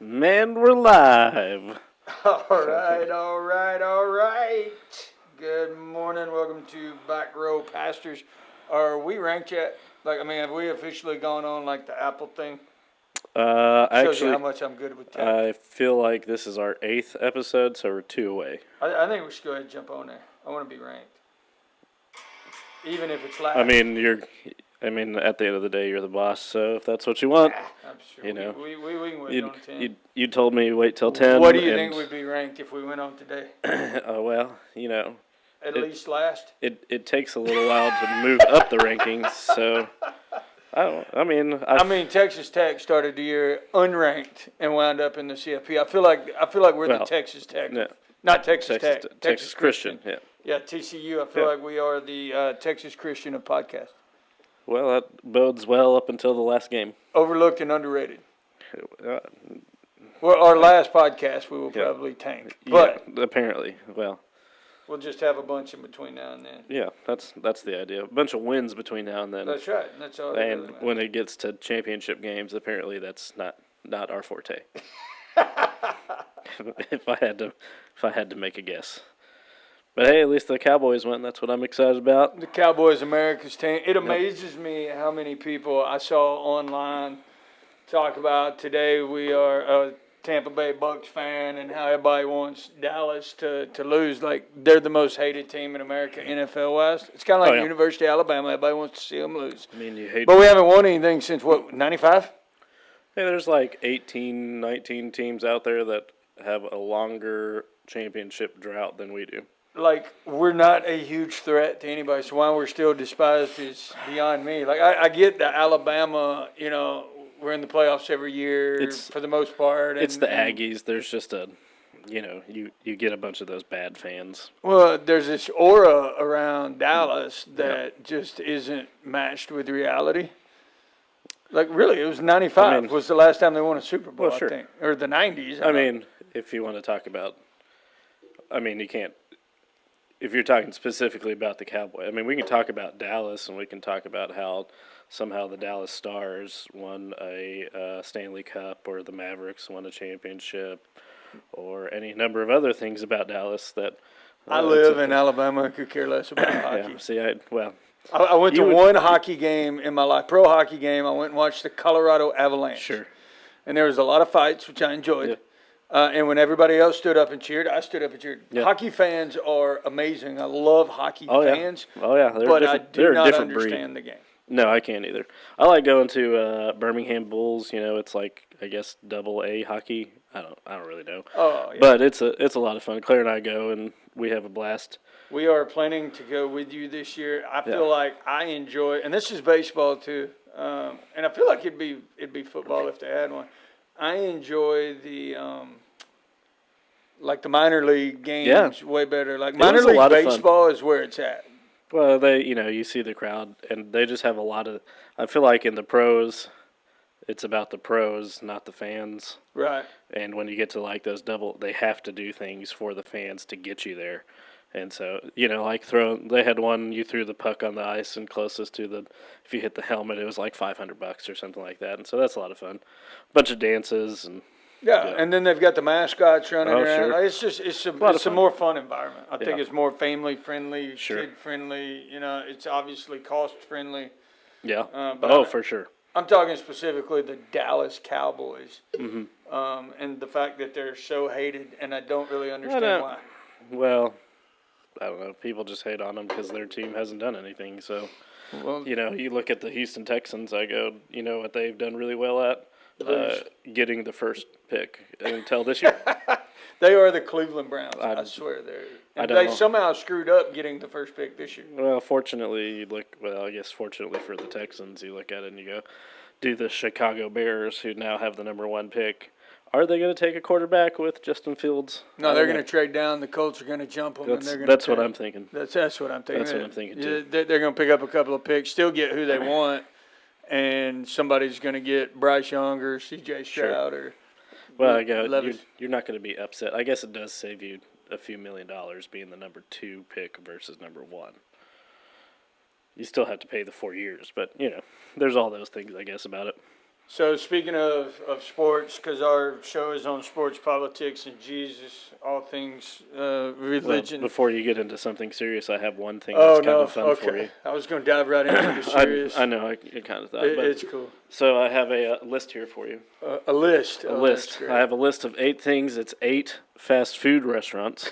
Man, we're live. All right. Good morning. Welcome to Back Row Pastors. Are we ranked yet? Have we officially gone on like the Apple thing? Shows you how much I'm good with tech. I feel like this is our 8th episode, so we're 2 away. I think we should go ahead and jump on there. I want to be ranked. Even if it's last. At the end of the day, you're the boss, so if that's what you want, I'm sure. you know. We can wait on 10. You told me wait till 10. What do you think we'd be ranked if we went on today? At least last? It takes a little while to move up the rankings, so... Texas Tech started the year unranked and wound up in the CFP. I feel like we're the Texas Tech, not Texas Tech, Texas Christian. Yeah, TCU. I feel like we are the Texas Christian of podcasts. Well, that bodes well up until the last game. Overlooked and underrated. Well, our last podcast we will probably tank, but apparently, well. We'll just have a bunch in between now and then. Yeah, that's the idea. A bunch of wins between now and then. That's right. That's all. And when it gets to championship games, apparently that's not our forte. if I had to make a guess. But hey, at least the Cowboys went. That's what I'm excited about. The Cowboys, America's team. It amazes me how many people I saw online talk about today. We are a Tampa Bay Bucks fan and how everybody wants Dallas to lose. Like, they're the most hated team in America, NFL West. It's kind of like University of Alabama. Everybody wants to see them lose. But we haven't won anything since, 95? Hey, there's like 18, 19 teams out there that have a longer championship drought than we do. Like, we're not a huge threat to anybody, so why we're still despised is beyond me. Like, I get that Alabama, we're in the playoffs every year for the most part. It's the Aggies. There's just you get a bunch of those bad fans. Well, there's this aura around Dallas that just isn't matched with reality. Like, really, it was 95 was the last time they won a Super Bowl, I think. Or the 90s. If you want to talk about, you can't. If you're talking specifically about the Cowboys, we can talk about Dallas, and we can talk about how somehow the Dallas Stars won a Stanley Cup, or the Mavericks won a championship, or any number of other things about Dallas that... I live in Alabama and could care less about hockey. I went to one hockey game in my life, pro hockey game. I went and watched the Colorado Avalanche. Sure. And there was a lot of fights, which I enjoyed. Yeah. And when everybody else stood up and cheered, I stood up and cheered. Yeah. Hockey fans are amazing. I love hockey fans. Oh, yeah. But I do not understand the game. No, I can't either. I like going to Birmingham Bulls. It's like, I guess, AA hockey. I don't really know. Oh, yeah. But it's a lot of fun. Claire and I go, and we have a blast. We are planning to go with you this year. I feel like I enjoy, and this is baseball too. And I feel like it'd be football if they had one. I enjoy the the minor league games way better. Like, minor league baseball is where it's at. Well, you see the crowd, and they just have a lot of. I feel like in the pros, it's about the pros, not the fans. Right. And when you get to like those they have to do things for the fans to get you there. And so, they had one, you threw the puck on the ice, and closest to if you hit the helmet, it was like $500 or something like that. And so that's a lot of fun. Bunch of dances and. Yeah, and then they've got the mascots running around. Sure. It's a more fun environment. I think it's more family friendly, sure. kid friendly. It's obviously cost friendly. Yeah. For sure. I'm talking specifically the Dallas Cowboys, mm-hmm. And the fact that they're so hated, and I don't really understand why. Well, I don't know. People just hate on them because their team hasn't done anything. So, you look at the Houston Texans. I go, what they've done really well at. Getting the first pick until this year. They are the Cleveland Browns. I swear they somehow screwed up getting the first pick this year. Well, fortunately for the Texans, you look at it and you go, do the Chicago Bears, who now have the number 1 pick, are they going to take a quarterback with Justin Fields? No, they're going to trade down. The Colts are going to jump them. That's what I'm thinking. That's what I'm thinking. That's what I'm thinking too. They're going to pick up a couple of picks, still get who they want. And somebody's going to get Bryce Young or C.J. Stroud or you're not going to be upset. I guess it does save you a few $1 million being the number 2 pick versus number 1. You still have to pay the 4 years, but, there's all those things, I guess, about it. So speaking of sports, because our show is on sports, politics, and Jesus, all things Well, religion. before you get into something serious, I have one thing Oh that's kind no, of fun for you. okay. I was going to dive right into the serious. I know, I kind of thought. But, It's cool. so I have a list here for you. A list. A list. I have a list of 8 things. It's 8 fast food restaurants,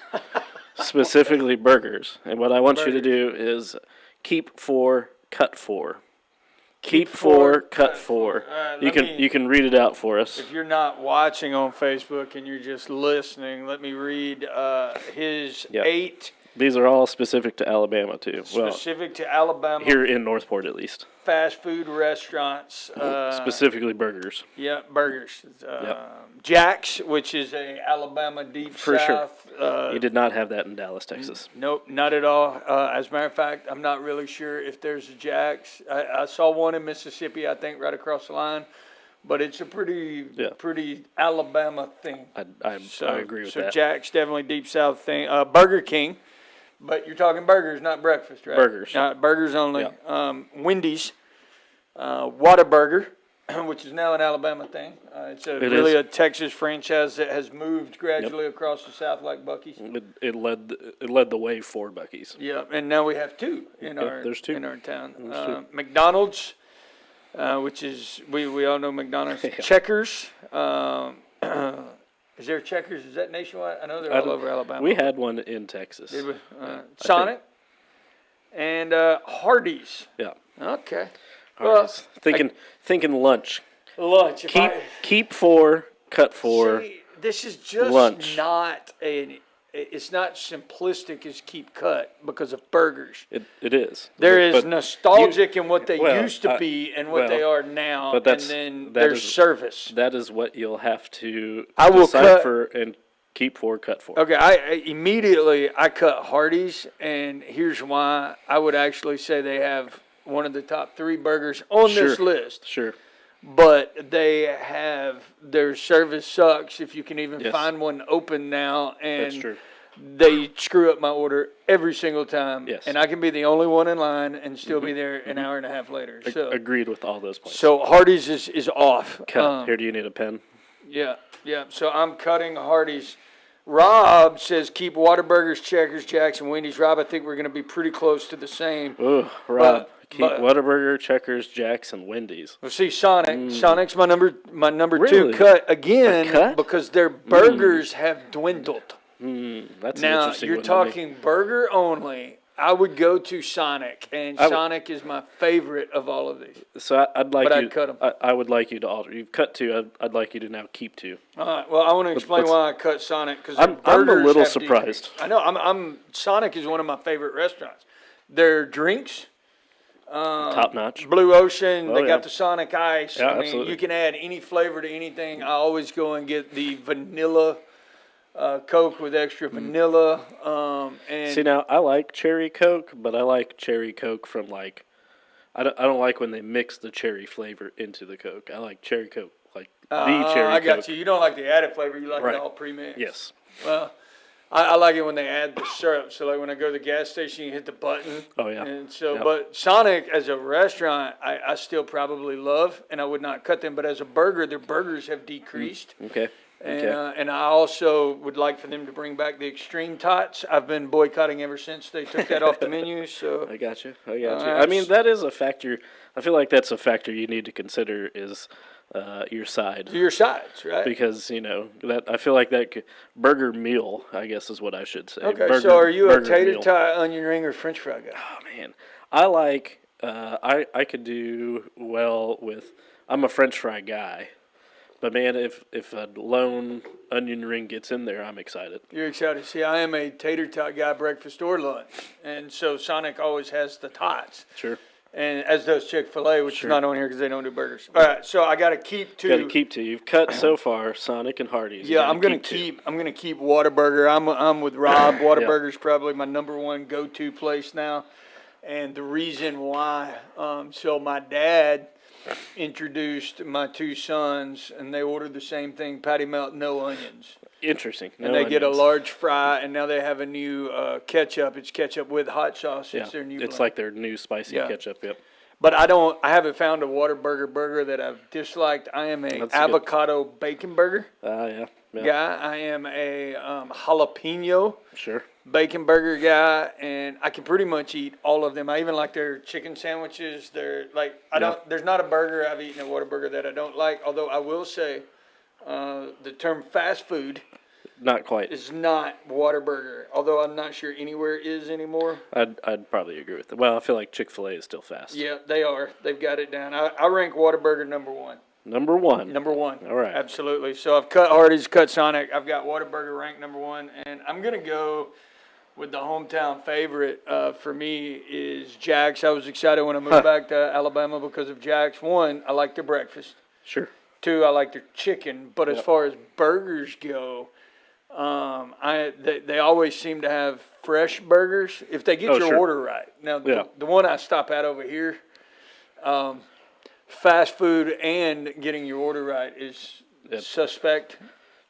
specifically burgers. And what I want you to do is keep 4, cut 4. Keep 4, cut 4. You can read it out for us. If you're not watching on Facebook and you're just listening, let me read his Yep. 8 These are all specific to Alabama too. Well, specific to Alabama here in Northport at least. fast food restaurants. Specifically burgers. Yeah, burgers. Jack's, which is a Alabama deep For sure. south. You did not have that in Dallas, Texas. Nope, not at all. As a matter of fact, I'm not really sure if there's a Jack's. I saw one in Mississippi, I think, right across the line. But it's a pretty Alabama thing. I agree with so that. Jack's definitely deep south thing. Burger King, but you're talking burgers, not breakfast, right? Burgers. Burgers only. Yeah. Wendy's, Whataburger, which is now an Alabama thing. It's really a Texas franchise that has moved gradually across the South like Buc-ee's. It led the way for Buc-ee's. Yeah, and now we have 2 in there's 2. in our town. There's 2. McDonald's, which is we all know McDonald's. Checkers. Is there Checkers? Is that nationwide? I know they're all over Alabama. We had one in Texas. Did we? Sonic and Hardee's. Yeah. Okay. Hardee's. Thinking lunch. Lunch. Keep 4, cut 4. See, this is just lunch. not it's not simplistic as keep cut because of burgers. It is. There is But nostalgic in what they well, used to be and what they are now, but and that's- then that there's is- service. That is what you'll have to I will decipher and keep 4, cut 4. Okay, I immediately cut Hardee's, and here's why. I would actually say they have one of the top 3 burgers on this list. Sure. But they have their service sucks if you can even Yes. find one open now, and That's true. they screw up my order every single time. Yes. And I can be the only one in line and still be there an hour and a half later. So Agreed with all those points. so Hardee's is off. Cut. Here, do you need a pen? Yeah. So I'm cutting Hardee's. Rob says keep Whataburgers, Checkers, Jack's, and Wendy's. Rob, I think we're going to be pretty close to the same. Ooh, Rob. Keep but- Whataburger, Checkers, Jack's, and Wendy's. Well, see, Sonic. Sonic's my number Really? 2 cut again A cut? because their burgers have dwindled. That's an Now interesting you're one to me. talking burger only. I would go to Sonic, and Sonic is my favorite of all of these. So I'd like But you. I'd cut 'em. I would like you to alter. You've cut 2. I'd like you to now keep 2. All right. Well, I want to explain let's- why I cut Sonic because I'm a little surprised. I know. I'm Sonic is one of my favorite restaurants. Their drinks. Top notch. Blue Ocean, Oh, they yeah. got the Sonic Ice. Yeah, I mean, absolutely. you can add any flavor to anything. I always go and get the vanilla Coke with extra vanilla. And See, now I like cherry Coke, but I like cherry Coke from like. I don't like when they mix the cherry flavor into the Coke. I like cherry Coke, like the cherry I got Coke. you. You don't like the added flavor. You like Right. it all pre-mixed. Yes. Well, I like it when they add the syrup. So like when I go to the gas station, you hit the button. Oh, yeah. And so, Yep. but Sonic as a restaurant, I still probably love, and I would not cut them. But as a burger, their burgers have decreased. Okay. And, Okay. and I also would like for them to bring back the Extreme Tots. I've been boycotting ever since they took that off the menu. So I got you. I mean, that is a factor. I feel like that's a factor you need to consider is your side. your sides, right? Because, that I feel like burger meal, I guess is what I should say. Okay, Burger- so are you a burger tater meal. tot, onion ring, or French fry guy? Oh, man. I like, I could do well with, I'm a French fry guy. But, man, if a lone onion ring gets in there, I'm excited. You're excited. See, I am a tater tot guy, breakfast or lunch. And so Sonic always has the tots. Sure. And as does Chick-fil-A, which Sure. is not on here because they don't do burgers. All right, so I got to keep 2. Got to keep 2. You've cut so far Sonic and Hardee's. You Yeah, gotta I'm gonna 2. I'm gonna keep Whataburger. I'm with Rob. Whataburger's probably my number 1 go-to place now, and the reason why. So my dad introduced my 2 sons, and they ordered the same thing: patty melt, no onions, Interesting. and No they get a onions. large fry. And now they have a new ketchup. It's ketchup with hot sauce. Yeah, It's their new. it's blend. like their new spicy Yeah. ketchup. Yep. But I haven't found a Whataburger that I've disliked. I am a That's good. avocado bacon burger Yeah. guy. I am a jalapeno Sure. bacon burger guy, and I can pretty much eat all of them. I even like their chicken sandwiches. They're like, there's not a burger I've eaten at Whataburger that I don't like. Although I will say, the term fast food Not quite. is not Whataburger. Although I'm not sure anywhere is anymore. I'd probably agree with that. Well, I feel like Chick-fil-A is still fast. Yeah, they are. They've got it down. I rank Whataburger number one. Number one. Number one. All right. Absolutely. So I've cut Hardee's, cut Sonic. I've got Whataburger ranked number one, and I'm gonna go with the hometown favorite for me is Jack's. I was excited when I moved back to Alabama because of Jack's. One, I like their breakfast. Sure. Two, I like their chicken. But as Yep. far as burgers go, they always seem to have fresh burgers if they get Oh, your sure. order right. Now, Yeah. the one I stop at over here, fast food and getting your order right is Yep. suspect.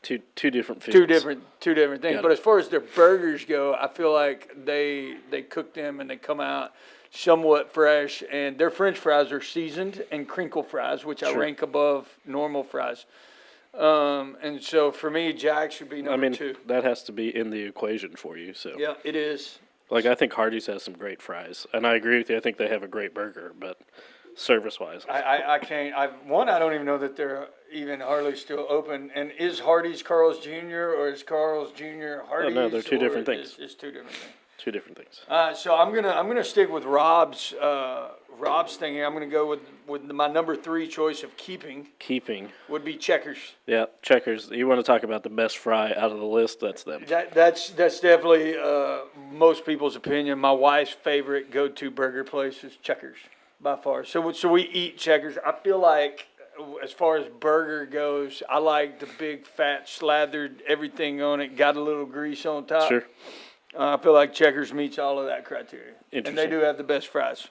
Two different foods. Two different things. Got But it. as far as their burgers go, I feel like they cook them and they come out somewhat fresh. And their French fries are seasoned and crinkle fries, which I Sure. rank above normal fries. And so for me, Jack should be I number mean, two. that has to be in the equation for you. So, Yeah, it is. like, I think Hardee's has some great fries, and I agree with you. I think they have a great burger, but service-wise, I can't. I don't even know that they're even hardly still open. And is Hardee's Carl's Jr. or is Carl's Jr. Hardee's? no, they're two or different things. It's two different things. two different things. So I'm gonna stick with Rob's thing here. I'm gonna go with my number three choice of keeping Keeping, would be Checkers. yeah, Checkers. You want to talk about the best fry out of the list? That's them. That's definitely most people's opinion. My wife's favorite go-to burger place is Checkers by far. So we eat Checkers. I feel like as far as burger goes, I like the big fat slathered everything on it, got a little grease on top. Sure. I feel like Checkers meets all of that criteria, and they Interesting. do have the best fries.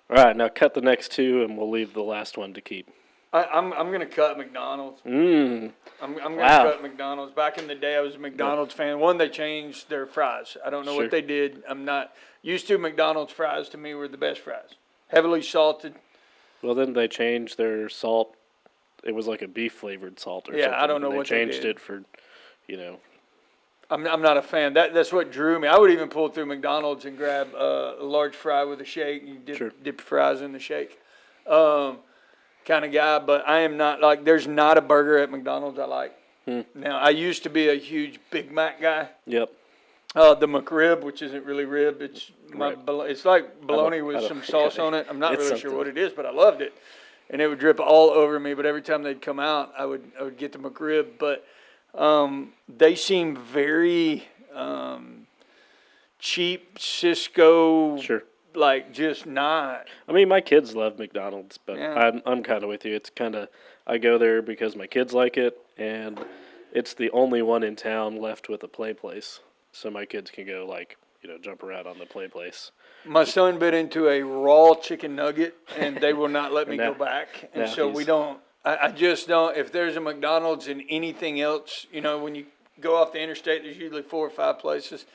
All right, now cut the next two, and we'll leave the last one to keep. I'm gonna cut McDonald's. Mmm. I'm gonna Wow. cut McDonald's. Back in the day, I was a McDonald's fan. One, they changed their fries. I don't know Sure. what they did. I'm not used to McDonald's fries. To me, were the best fries. Heavily salted. Well, then they changed their salt. It was like a beef flavored salt or Yeah, something. I don't know and what they changed did. it for, you know. I'm not a fan. That's what drew me. I would even pull through McDonald's and grab a large fry with a shake. You Sure. dip your fries in the shake. Kind of guy, but I am not like. There's not a burger at McDonald's I like. Now I used to be a huge Big Mac guy. Yep. The McRib, which isn't really rib, it's Right. it's like bologna I with don't some think sauce I- on it. I'm not it's really sure something. what it is, but I loved it, and it would drip all over me. But every time they'd come out, I would get the McRib. But they seem very cheap, Cisco, Sure. like just not. I mean, my kids love McDonald's, but Yeah. I'm kind of with you. It's kind of, I go there because my kids like it, and it's the only one in town left with a play place. So my kids can go, like, you know, jump around on the play place. My son bit into a raw chicken nugget, and they will not let me Now- go back. And now so we he's- don't. I just don't. If there's a McDonald's and anything else, you know, when you go off the interstate, there's usually 4 or 5 places.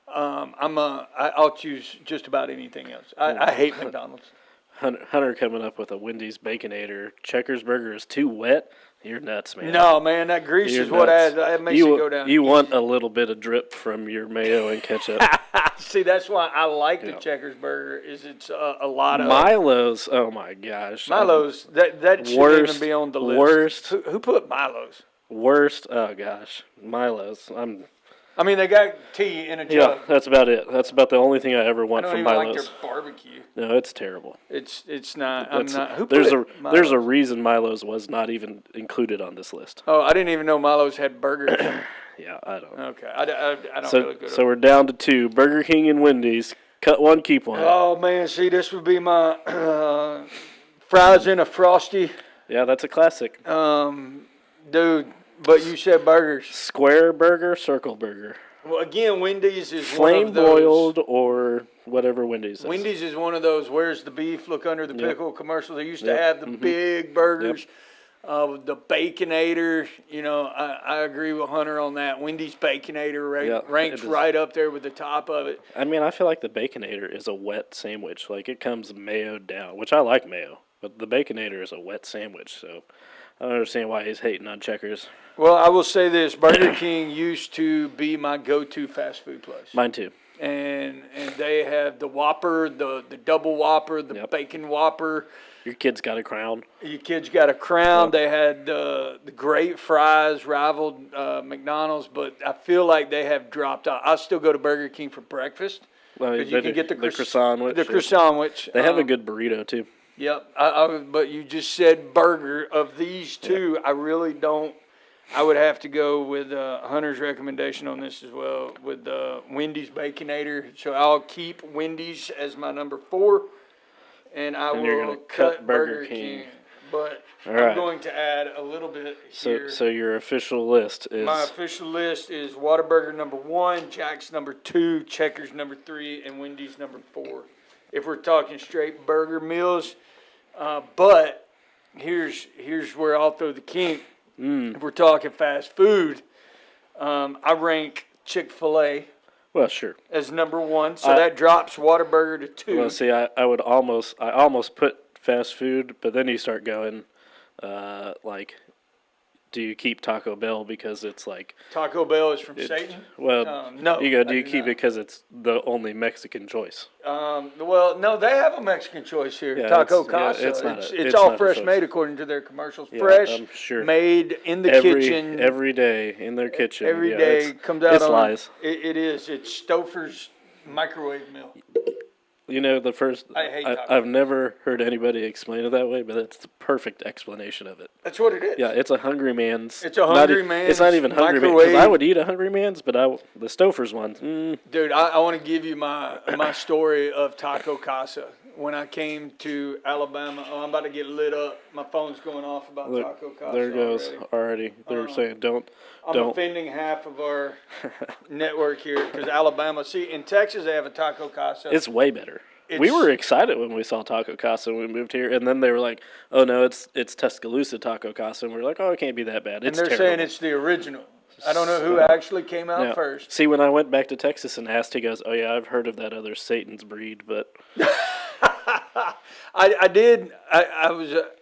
I'll choose just about anything else. I hate McDonald's. Hunter coming up with a Wendy's Baconator. Checkers burger is too wet. You're nuts, man. No, man, that grease You're is what nuts. that makes it go down. You want a little bit of drip from your mayo and ketchup. See, that's why I like the Yeah. Checkers burger. Is it's a lot of Milo's, oh my gosh. Milo's. That shouldn't Worst- even be on the list. worst. Who put Milo's? Worst, oh gosh. Milo's. I mean, they got tea in a jug. Yeah, that's about it. That's about the only thing I ever I want don't from even like Milo's. their barbecue. No, it's terrible. It's not. I'm That's- not. Who there's put there's a Milo's? reason Milo's was not even included on this list. Oh, I didn't even know Milo's had burgers. Yeah, I don't. Okay, I don't So really go to. so we're down to 2: Burger King and Wendy's. Cut one, keep one. Oh man, see, this would be my fries in a frosty, Yeah, that's a classic. dude. But you said burgers. Square burger, circle burger, Well, again, Wendy's is one flame of those. boiled or whatever Wendy's is. Wendy's is one of those. Where's the beef? Look under the Yep. pickle commercials. They used to Yep. have the big burgers. The Baconator, I agree with Hunter on that. Wendy's Baconator Yeah, ranks it is. right up there with the top of it. I mean, I feel like the Baconator is a wet sandwich. Like, it comes mayoed down, which I like mayo. But the Baconator is a wet sandwich, so I don't understand why he's hating on Checkers. Well, I will say this: Burger King used to be my go-to fast food place. Mine too. And they have the Whopper, the double Whopper, the Yep. bacon Whopper. Your kid's got a crown. Your kids got a crown. Yep. They had the great fries, rivaled McDonald's, but I feel like they have dropped out. I still go to Burger King for breakfast Well, because you can get the croissant sandwich. The croissant sandwich. They have a good burrito too. Yep. But you just said burger. Of these two, I really don't. I would have to go with Hunter's recommendation on this as well, with Wendy's Baconator. So I'll keep Wendy's as my number 4, and I And you're will gonna cut cut Burger Burger King. King. But All I'm right. going to add a little bit here. So your official list is My official list is Whataburger number 1, Jack's number 2, Checkers number 3, and Wendy's number 4. If we're talking straight burger meals, but here's where I'll throw the kink. If we're talking fast food, I rank Chick-fil-A well, sure. as number 1, so that drops Whataburger to 2. Well, see, I almost put fast food, but then you start going, like, do you keep Taco Bell because it's like, Taco Bell is from Satan. well, No, you go, I do you do keep not. it because it's the only Mexican choice? Well, no, they have a Mexican choice here, Yeah, Taco it's- yeah, Casa. it's not It's it's all not a fresh choice. made according to their commercials. Yeah, Fresh, I'm sure. made in the every kitchen. every day in their kitchen. Every yeah, day it's- comes out It's on. lies. It is. It's Stouffer's microwave meal. You know, I hate Taco I've never heard anybody explain it that way, but that's the perfect explanation of it. That's what it is. Yeah, it's a Hungry Man's. It's a Hungry It's not Man's even Hungry Man's. microwave. I would eat a Hungry Man's, but the Stouffer's one. Dude, I want to give you my story of Taco Casa. When I came to Alabama, I'm about to get lit up. My phone's going off about Look, Taco Casa. there goes already. already. They're saying don't. I'm offending half of our network here because Alabama. See, in Texas they have a Taco Casa. It's way better. We It's- were excited when we saw Taco Casa when we moved here, and then they were like, "Oh no, it's Tuscaloosa Taco Casa," and we are like, "Oh, it can't be that bad." and It's they're terrible. saying it's the original. I don't know who actually came out Yeah. first. See, when I went back to Texas and asked, he goes, "Oh yeah, I've heard of that other Satan's breed, but I did.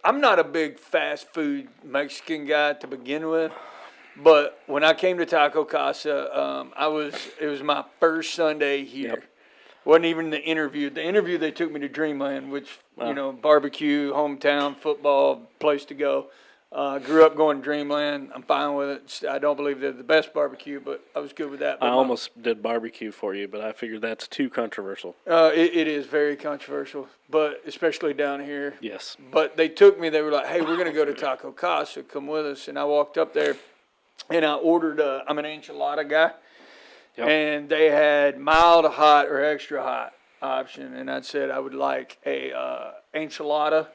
I'm not a big fast food Mexican guy to begin with, but when I came to Taco Casa, it was my first Sunday here. Yep. Wasn't even the interview. The interview they took me to Dreamland, which barbecue, hometown, football, place to go. Grew up going to Dreamland. I'm fine with it. I don't believe they're the best barbecue, but I was good with that. But I almost did barbecue for you, but I figured that's too controversial." it is very controversial, but especially down here. Yes. But they took me. They were like, "Hey, we're gonna go to Taco Casa. Come with us." And I walked up there, and I ordered. I'm an enchilada guy, Yep. and they had mild, hot, or extra hot option. And I said I would like a enchilada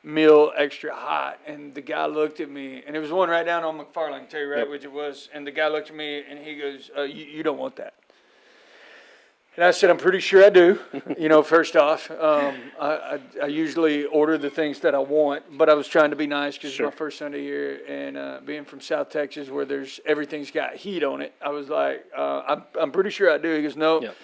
meal, extra hot. And the guy looked at me, and it was one right down on McFarland. Tell you right Yep. which it was. And the guy looked at me, and he goes, "You don't want that." And I said, "I'm pretty sure I do." First off, I usually order the things that I want, but I was trying to be nice because Sure. it's my first Sunday here, and being from South Texas where everything's got heat on it, I was like, I'm pretty sure I do. He goes, "No." Yep.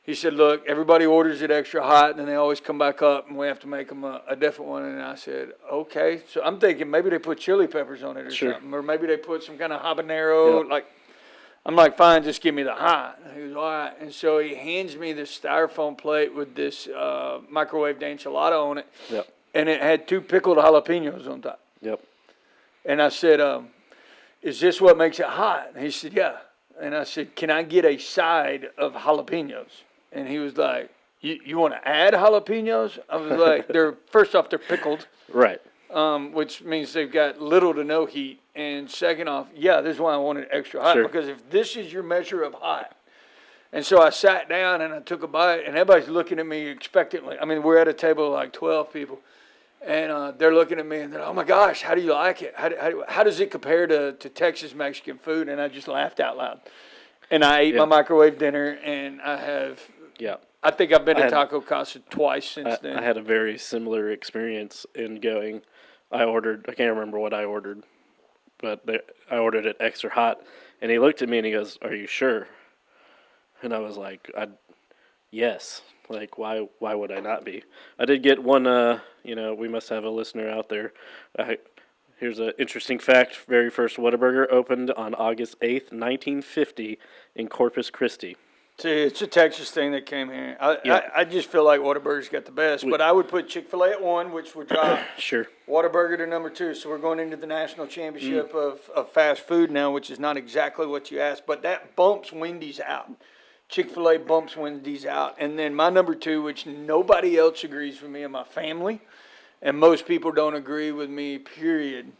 He said, "Look, everybody orders it extra hot, and then they always come back up, and we have to make them a different one." And I said, "Okay." So I'm thinking maybe they put chili peppers on it or Sure. something, or maybe they put some kind of habanero, Yep. like. I'm like, "Fine, just give me the hot." He goes, "All right." And so he hands me this styrofoam plate with this microwave enchilada on it, Yep. and it had 2 pickled jalapenos on top. Yep. And I said, "Is this what makes it hot?" And he said, "Yeah." And I said, "Can I get a side of jalapenos?" And he was like, You want to add jalapenos?" I was like, first off, they're pickled, Right. which means they've got little to no heat. And second off, yeah, this is why I wanted extra hot, Sure. because if this is your measure of hot. And so I sat down and I took a bite, and everybody's looking at me expectantly. I mean, we're at a table of like 12 people, and they're looking at me and they're, "Oh my gosh, how do you like it? How does it compare to Texas Mexican food?" And I just laughed out loud. And I ate my microwave dinner, and Yeah. I think I've been I to had- Taco Casa twice since then. I had a very similar experience in going. I can't remember what I ordered, but I ordered it extra hot. And he looked at me and he goes, "Are you sure?" And I was like, yes. Like, why would I not be? I did get one, we must have a listener out there. Here's an interesting fact. Very first Whataburger opened on August 8th, 1950 in Corpus Christi. See, it's a Texas thing that came here. Yeah. I just feel like Whataburger's got the best, but I would put Chick-fil-A at 1, which would drop Sure. Whataburger to number 2. So we're going into the national championship Mm. of fast food now, which is not exactly what you asked, but that bumps Wendy's out. Chick-fil-A bumps Wendy's out. And then my number 2, which nobody else agrees with me and my family, and most people don't agree with me, period.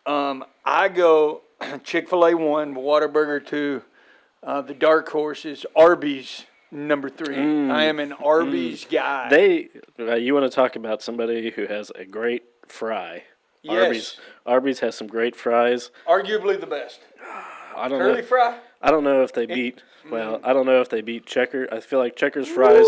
I go Chick-fil-A 1, Whataburger 2. The dark horse is Arby's number 3. I am an Arby's guy. You want to talk about somebody who has a great fry? Yes. Arby's has some great fries. Arguably the best. I don't Curly know. fry? I don't know if they beat. Well, I don't know if they beat Checker. I feel like Checker's fries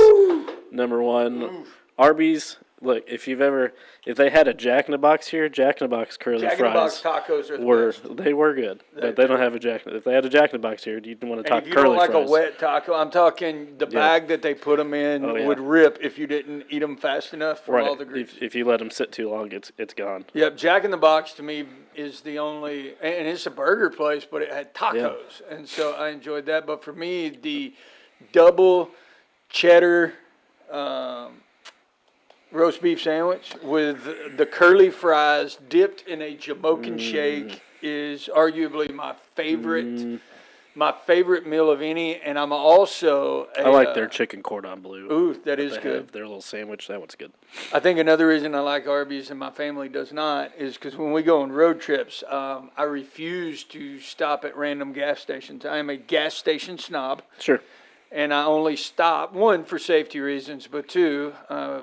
number 1. Arby's. Look, if they had a Jack in the Box here, Jack in the Box curly Jack in the fries Box tacos are the best. they were good, but they don't have a Jack. If they had a Jack in the Box here, you'd want to talk And if you curly don't like fries. a wet taco, I'm talking the bag that they put them in yeah. would rip if you didn't eat them fast enough from all the Right. grease. If you let them sit too long, it's gone. Yep, Jack in the Box to me is the only, and it's a burger place, but it had tacos, and so I enjoyed that. But for me, the double cheddar roast beef sandwich with the curly fries dipped in a Jamokin shake is arguably my favorite. My favorite meal of any, and I'm also I like their chicken cordon bleu. Ooh, that is They good. have their little sandwich. That one's good. I think another reason I like Arby's and my family does not is because when we go on road trips, I refuse to stop at random gas stations. I am a gas station snob, Sure. and I only stop, 1, for safety reasons, but 2,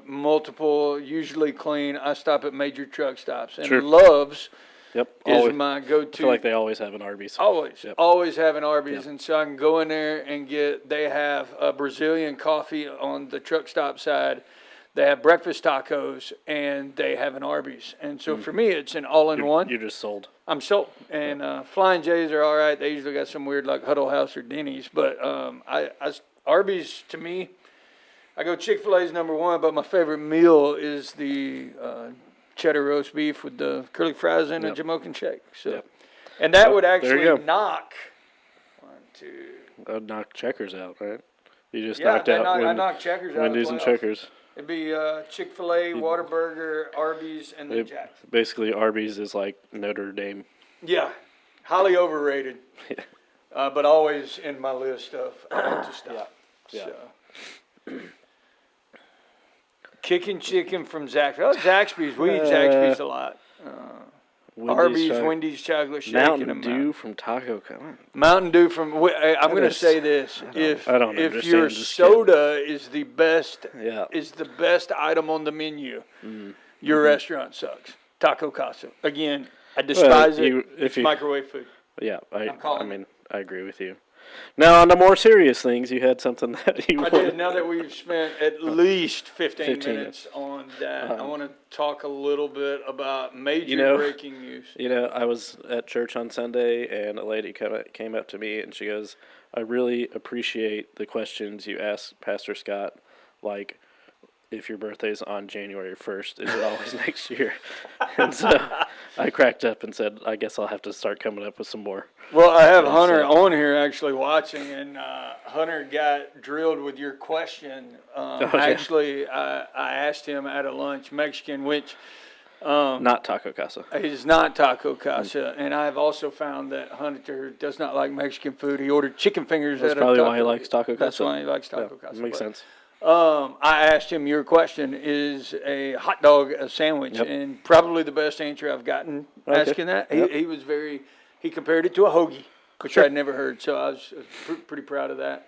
multiple, usually clean. I stop at major truck stops, and Sure. Love's Yep. is Always, my I go-to. feel like they always have an Arby's. Always, Yep. always have an Arby's, Yep. and so I can go in there and they have a Brazilian coffee on the truck stop side, they have breakfast tacos, and they have an Arby's. And so for me, it's an all-in-one. You're just sold. I'm sold. And Flying J's are all right. They usually got some weird like Huddle House or Denny's, but Arby's to me, I go Chick-fil-A's number 1, but my favorite meal is the cheddar roast beef with the curly fries and a Yep. Jamokin shake. So, Yep. and that Well, would there you actually go. knock 1, 2. I'd knock Checkers out, right? You just Yeah, knocked out I knocked Checkers out. of the Wendy's and playoffs. Checkers. It'd be Chick-fil-A, Whataburger, Arby's, and then Jack's. Basically, Arby's is like Notre Dame. Yeah, highly overrated, but always in my list of I want to stop. Yeah. So. Kicking chicken from Zaxby's. Oh, Zaxby's. We eat Zaxby's a lot. Arby's, Wendy's, chocolate shake, Mountain and Dew from Taco. Come on. Mountain Dew from. I'm going to is- say this: I don't if understand, your just soda is the best Yeah. item on the menu, Mm-hmm. your restaurant sucks. Taco Casa. Again, I despise it. if It's you- microwave food. Yeah, I calling mean, I agree with you. Now, on the more serious things, you had something that you I wanted. did. Now that we've spent at least 15 15 minutes on that, I want to talk a little bit about major You know- breaking news. You know, I was at church on Sunday, and a lady came up to me, and she goes, "I really appreciate the questions you ask Pastor Scott, like, if your birthday's on January 1st, is it always next year?" And so I cracked up and said, "I guess I'll have to start coming up with some more." Well, I have Hunter so- on here actually watching, and Hunter got drilled with your question. yeah. Actually, I asked him at a lunch, Mexican, which Not Taco Casa. is not Taco Casa, and I've also found that Hunter does not like Mexican food. He ordered chicken fingers That's at probably a taco. why he likes Taco Casa. That's why he likes Taco Yeah, Casa. makes but- sense. I asked him, your question is a hot dog a sandwich, Yep. and probably the best answer I've gotten Okay. asking that. Yep. He was he compared it to a hoagie, which I'd never heard, so I was pretty proud of that.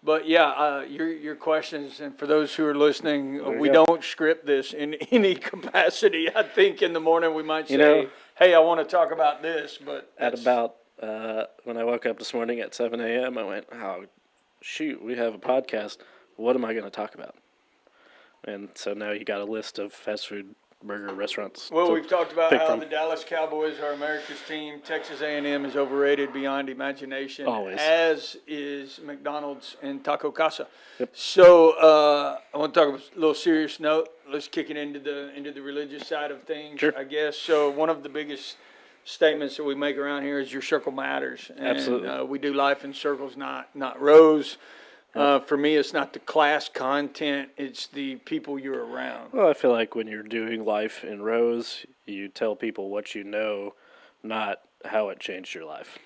But yeah, your questions, and for those who are listening, you we go. don't script this in any capacity. I think in the morning we might say, You know- hey, I want to talk about this, but At that's- about, when I woke up this morning at 7 a.m., I went, "Oh, shoot, we have a podcast. What am I going to talk about?" And so now you got a list of fast food burger restaurants. Well, to we've talked about pick how from. the Dallas Cowboys are America's team. Texas A&M is overrated beyond imagination, Always. as is McDonald's and Taco Casa. Yep. So I want to talk a little serious note. Let's kick it into the religious side of things, Sure. I guess. So one of the biggest statements that we make around here is your circle matters. And, Absolutely. we do life in circles, not rows. For me, it's not the class content; it's the people you're around. Well, I feel like when you're doing life in rows, you tell people what you know, not how it changed your life.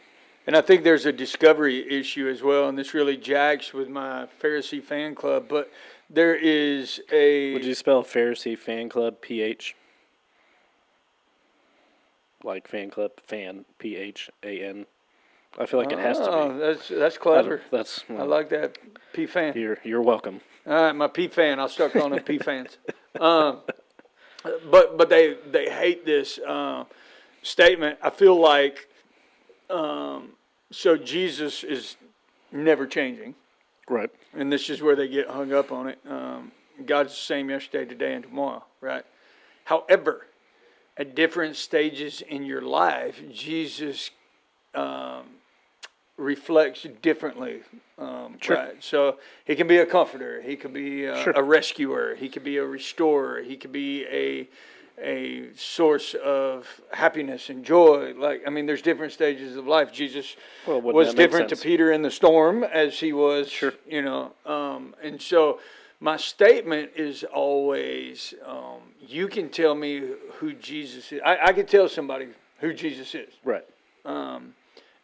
And I think there's a discovery issue as well, and this really jacks with my Pharisee fan club. But there is a. Would you spell Pharisee fan club PH? Like fan club, fan, PHAN. I feel like it has to Oh, be. that's clever. That's I like that. P fan. you're welcome. All right, my P fan. I'll start calling them P fans. But they hate this statement. I feel like so Jesus is never changing, Right. and this is where they get hung up on it. God's the same yesterday, today, and tomorrow, right? However, at different stages in your life, Jesus reflects differently. Sure. Right? So he can be a comforter. He could be Sure. a rescuer. He could be a restorer. He could be a source of happiness and joy. Like, I mean, there's different stages of life. Jesus Well, wouldn't was that make different to sense? Peter in the storm as he was, Sure. and so my statement is always, you can tell me who Jesus is. I can tell somebody who Jesus is. Right.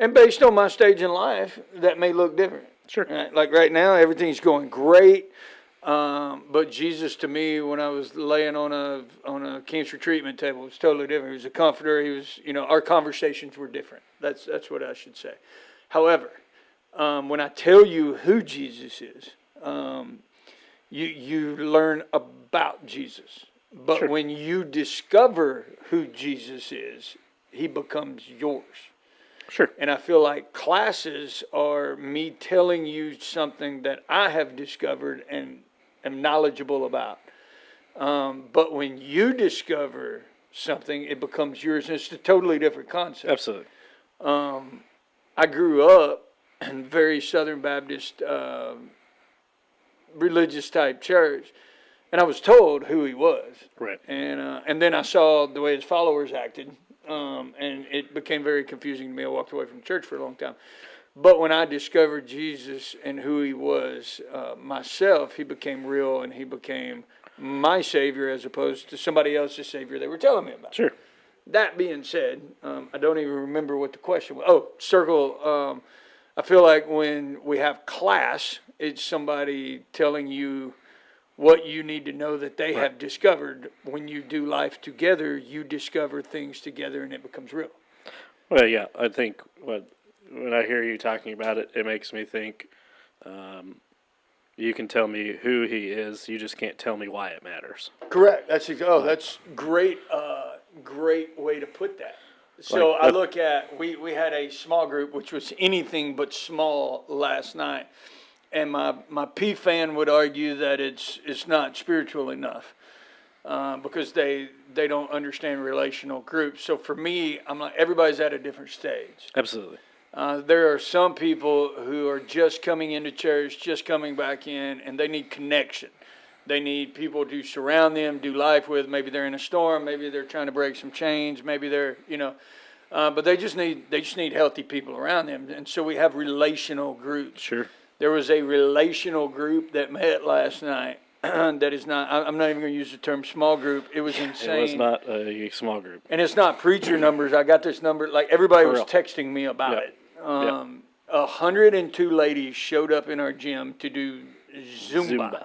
And based on my stage in life, that may look different. Sure. Right? Like right now, everything's going great. But Jesus, to me, when I was laying on a cancer treatment table, was totally different. He was a comforter. He was, our conversations were different. That's what I should say. However, when I tell you who Jesus is, you learn about Jesus. But Sure. when you discover who Jesus is, he becomes yours. Sure. And I feel like classes are me telling you something that I have discovered and am knowledgeable about. But when you discover something, it becomes yours. And it's a totally different concept. Absolutely. I grew up in very Southern Baptist, religious type church, and I was told who he was. Right. And then I saw the way his followers acted, and it became very confusing to me. I walked away from church for a long time. But when I discovered Jesus and who he was myself, he became real, and he became my Savior as opposed to somebody else's Savior they were telling me about. Sure. That being said, I don't even remember what the question was. Oh, circle. I feel like when we have class, it's somebody telling you what you need to know that they have discovered. When you do life together, you discover things together, and it becomes real. Well, yeah. I think when I hear you talking about it, it makes me think. You can tell me who he is. You just can't tell me why it matters. Correct. That's great. Great way to put that. So Like, I look at we had a small group which was anything but small last night, and my P fan would argue that it's not spiritual enough because they don't understand relational groups. So for me, I'm like, everybody's at a different stage. Absolutely. There are some people who are just coming into church, just coming back in, and they need connection. They need people to surround them, do life with. Maybe they're in a storm. Maybe they're trying to break some chains. Maybe they're, but they just need healthy people around them. And so we have relational groups. Sure. There was a relational group that met last night. That is not. I'm not even going to use the term small group. It was insane. It was not a small group. And it's not preacher numbers. I got this number. Like everybody For was real. texting me about Yeah. it. 102 ladies showed up in our gym to do Zumba.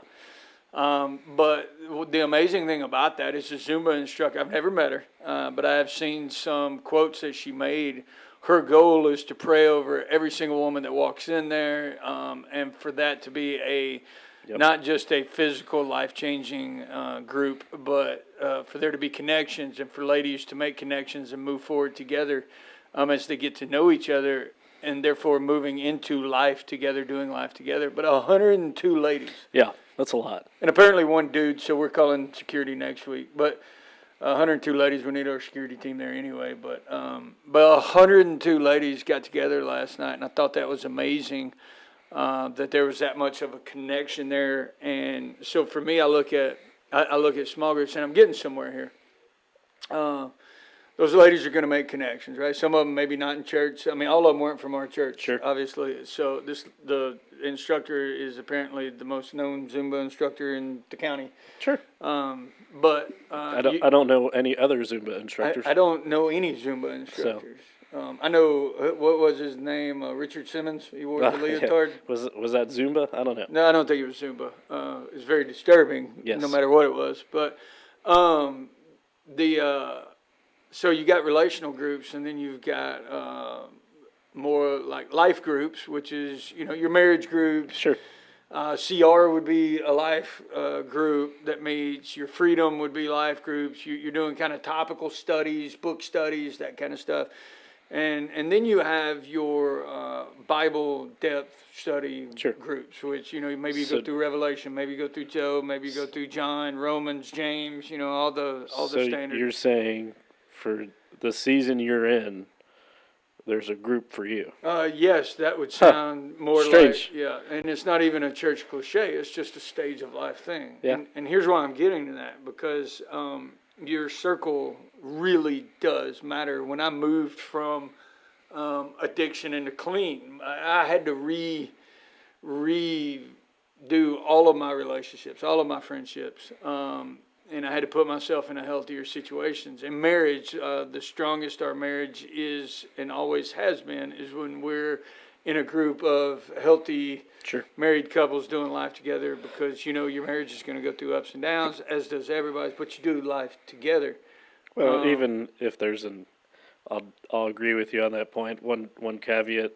But the amazing thing about that is the Zumba instructor. I've never met her, but I have seen some quotes that she made. Her goal is to pray over every single woman that walks in there, and for that to be not just a physical life-changing group, but for there to be connections and for ladies to make connections and move forward together as they get to know each other, and therefore moving into life together, doing life together. But 102 ladies. Yeah, that's a lot. And apparently one dude, so we're calling security next week. But 102 ladies. We need our security team there anyway. But 102 ladies got together last night, and I thought that was amazing that there was that much of a connection there. And so for me, I look at small groups, and I'm getting somewhere here. Those ladies are going to make connections, right? Some of them maybe not in church. I mean, all of them weren't from our church, Sure. obviously. So the instructor is apparently the most known Zumba instructor in the county. Sure. But I don't know any other Zumba instructors. I don't know any Zumba instructors. I know, what was his name? Richard Simmons. He wore the leotard. Yeah. Was that Zumba? I don't know. No, I don't think it was Zumba. It's very disturbing, Yes. no matter what it was. But so you got relational groups, and then you've got more like life groups, which is, your marriage groups. Sure. CR would be a life group that meets. Your freedom would be life groups. You're doing kind of topical studies, book studies, that kind of stuff. And then you have your Bible depth study Sure. groups, which, maybe you go through Revelation, maybe you go through Job, maybe you go through John, Romans, James, all the standards. You're saying for the season you're in, there's a group for you. Yes, that would sound more Strange. like, yeah. And it's not even a church cliche. It's just a stage of life thing. Yeah. And here's why I'm getting to that, because your circle really does matter. When I moved from addiction into clean, I had to redo all of my relationships, all of my friendships. And I had to put myself in a healthier situations. In marriage, the strongest our marriage is and always has been is when we're in a group of healthy Sure. married couples doing life together, because your marriage is going to go through ups and downs, as does everybody's, but you do life together. Well, even if there's I'll agree with you on that point. One caveat,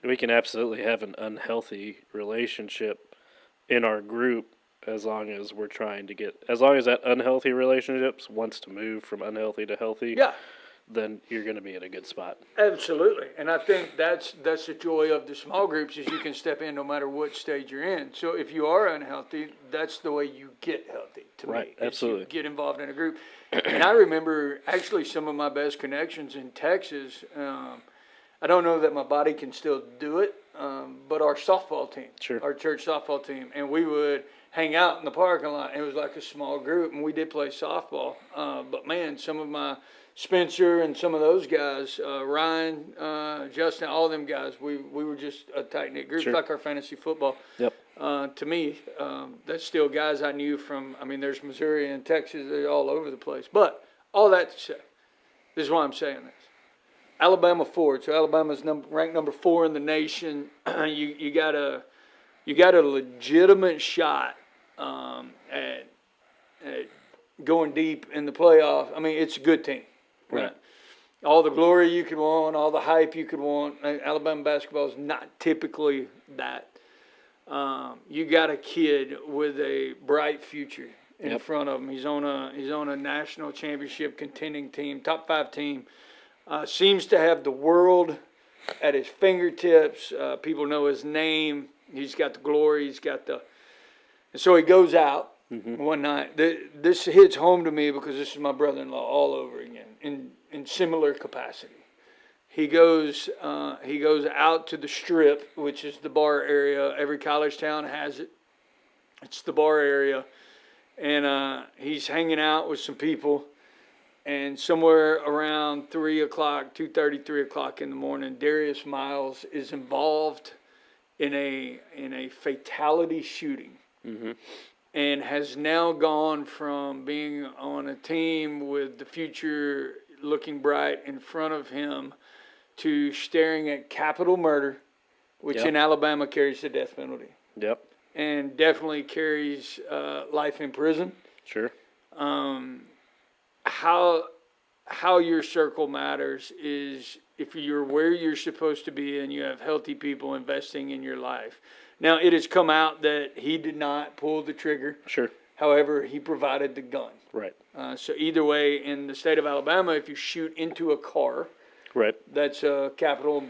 we can absolutely have an unhealthy relationship in our group as long as that unhealthy relationships wants to move from unhealthy to healthy. Yeah. Then you're going to be in a good spot. Absolutely, and I think that's the joy of the small groups, is you can step in no matter what stage you're in. So if you are unhealthy, that's the way you get healthy. To me, Right, is absolutely. you get involved in a group. And I remember actually some of my best connections in Texas. I don't know that my body can still do it, but our softball team, Sure. our church softball team, and we would hang out in the parking lot. It was like a small group, and we did play softball. But man, some of my Spencer and some of those guys, Ryan, Justin, all of them guys, we were just a tight-knit group, Sure. like our fantasy football. Yep. To me, that's still guys I knew from, there's Missouri and Texas, they're all over the place. But all that to say, this is why I'm saying this. Alabama forward, so Alabama's ranked number 4 in the nation. You got a legitimate shot at going deep in the playoff. It's a good team. Right. All the glory you could want, all the hype you could want. Alabama basketball is not typically that. You got a kid with a bright future in front of him. He's on a national championship contending team, top 5 team. Seems to have the world at his fingertips. People know his name. He's got the glory. And so he goes out one night. This hits home to me because this is my brother-in-law all over again in similar capacity. He goes out to the Strip, which is the bar area. Every college town has it. It's the bar area. And he's hanging out with some people. And somewhere around 2:30, 3 o'clock in the morning, Darius Miles is involved in a fatality shooting. Mm-hmm. And has now gone from being on a team with the future looking bright in front of him to staring at capital murder, which in Alabama carries the death penalty. Yep. And definitely carries life in prison. Sure. How your circle matters is if you're where you're supposed to be and you have healthy people investing in your life. Now, it has come out that he did not pull the trigger. Sure. However, he provided the gun. Right. So either way, in the state of Alabama, if you shoot into a car, Right. that's a capital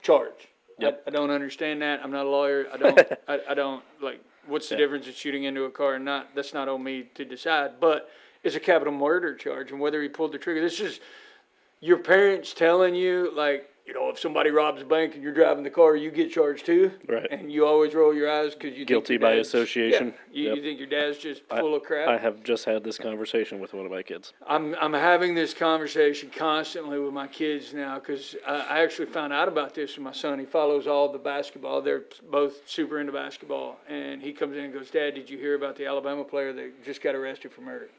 charge. Yep. I don't understand that. I'm not a lawyer. I don't like. What's the difference in shooting into a car and not? That's not on me to decide. But it's a capital murder charge, and whether he pulled the trigger. This is your parents telling you, like, you know, if somebody robs a bank and you're driving the car, you get charged too. Right. And you always roll your eyes because you Guilty think your by dad's- association. Yeah, you Yep. think your dad's just full of crap. I have just had this conversation with one of my kids. I'm having this conversation constantly with my kids now because I actually found out about this with my son. He follows all the basketball. They're both super into basketball. And he comes in and goes, Dad, did you hear about the Alabama player that just got arrested for murder?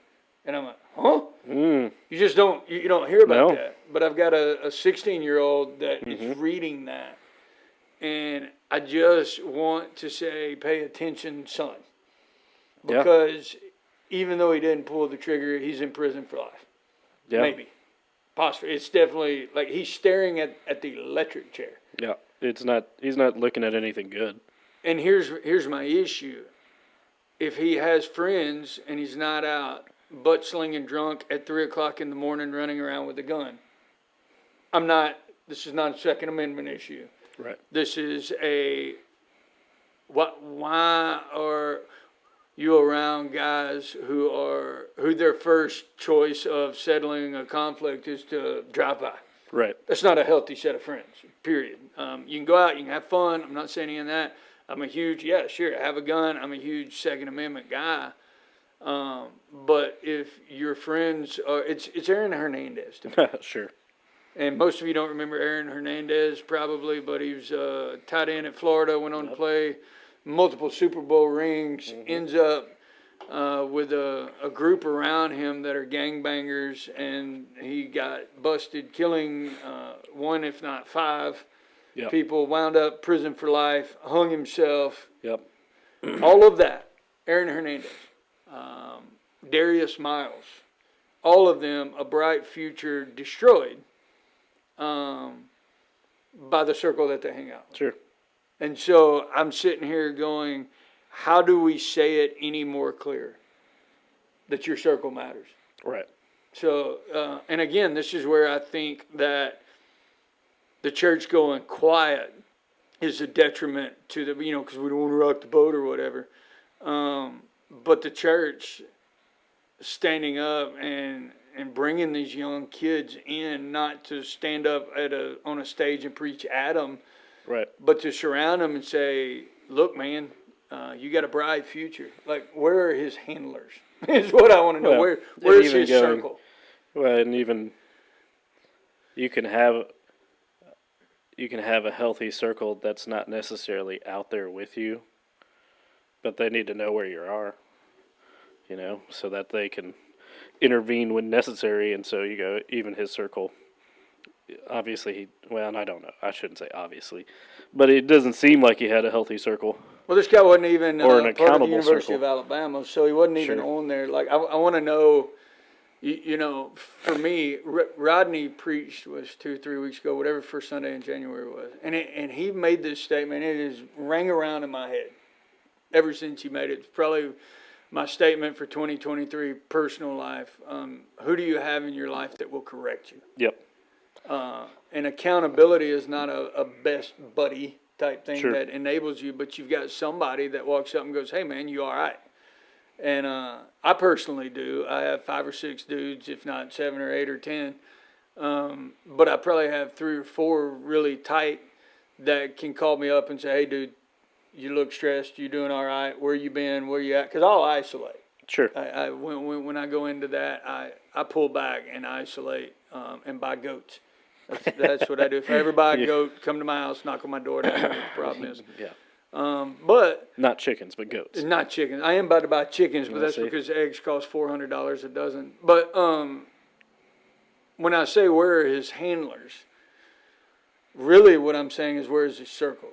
And I'm like, huh? You just don't, you don't hear about No. that. But I've got a 16-year-old that is reading that. And I just want to say, pay attention, son. Yeah. Because even though he didn't pull the trigger, he's in prison for life. Yeah. Maybe. Possibly. It's definitely, like, he's staring at the electric chair. Yeah. He's not looking at anything good. And here's my issue. If he has friends and he's not out butt slinging drunk at 3 o'clock in the morning running around with a gun, this is not a Second Amendment issue. Right. This is why are you around guys who their first choice of settling a conflict is to drive by? Right. That's not a healthy set of friends, period. You can go out, you can have fun. I'm not saying any of that. I'm a huge, yeah, sure, have a gun. I'm a huge Second Amendment guy. But if your friends are, it's Aaron Hernandez to me. Sure. And most of you don't remember Aaron Hernandez probably, but he was tight end at Florida, went on to play multiple Super Bowl rings, ends up with a group around him that are gangbangers, and he got busted killing one, if not five Yep. people, wound up prison for life, hung himself, Yep. all of that. Aaron Hernandez, Darius Miles, all of them, a bright future destroyed by the circle that they hang out with. Sure. And so I'm sitting here going, how do we say it any more clear that your circle matters? Right. So, and again, this is where I think that the church going quiet is a detriment to the, because we don't want to rock the boat or whatever. But the church standing up and bringing these young kids in, not to stand up on a stage and preach at them, Right. but to surround them and say, look, man, you got a bright future. Like, where are his handlers? Is what I want to know. Well, Where's even his going- circle? Well, and even you can have a healthy circle that's not necessarily out there with you, but they need to know where you are, so that they can intervene when necessary. And so you go, even his circle, obviously, and I don't know, I shouldn't say obviously, but it doesn't seem like he had a healthy circle. Well, this guy wasn't even Or an part of the accountable University circle. of Alabama, so he wasn't even Sure. on there. Like, I want to know, for me, Rodney preached was 2 or 3 weeks ago, whatever first Sunday in January was, and he made this statement. It has rang around in my head ever since he made it. It's probably my statement for 2023 personal life. Who do you have in your life that will correct you? Yep. And accountability is not a best buddy type thing Sure. that enables you, but you've got somebody that walks up and goes, hey, man, you all right? And I personally do. I have 5 or 6 dudes, if not 7 or 8 or 10. But I probably have 3 or 4 really tight that can call me up and say, hey, dude, you look stressed. You doing all right? Where you been? Where you at? Because I'll isolate. Sure. When I go into that, I pull back and isolate and buy goats. That's what I do. If I ever buy a Yeah. goat, come to my house, knock on my door, tell me what the problem is. Yeah. But Not chickens, but goats. it's not chickens. I am about to buy chickens, but that's see. because eggs cost $400 a dozen. But when I say where are his handlers, really what I'm saying is where is his circle?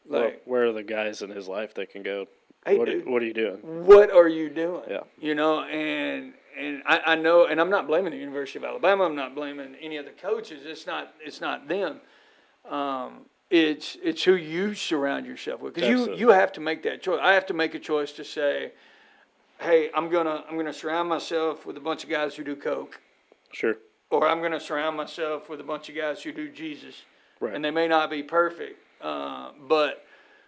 Well, Like, where are the guys in his life that can go, hey, what dude, are you doing? what are you doing? Yeah. And I know, and I'm not blaming the University of Alabama. I'm not blaming any of the coaches. It's not them. It's who you surround yourself with. Because Absolutely. you have to make that choice. I have to make a choice to say, hey, I'm gonna surround myself with a bunch of guys who do coke, Sure. or I'm gonna surround myself with a bunch of guys who do Jesus. Right. And they may not be perfect, but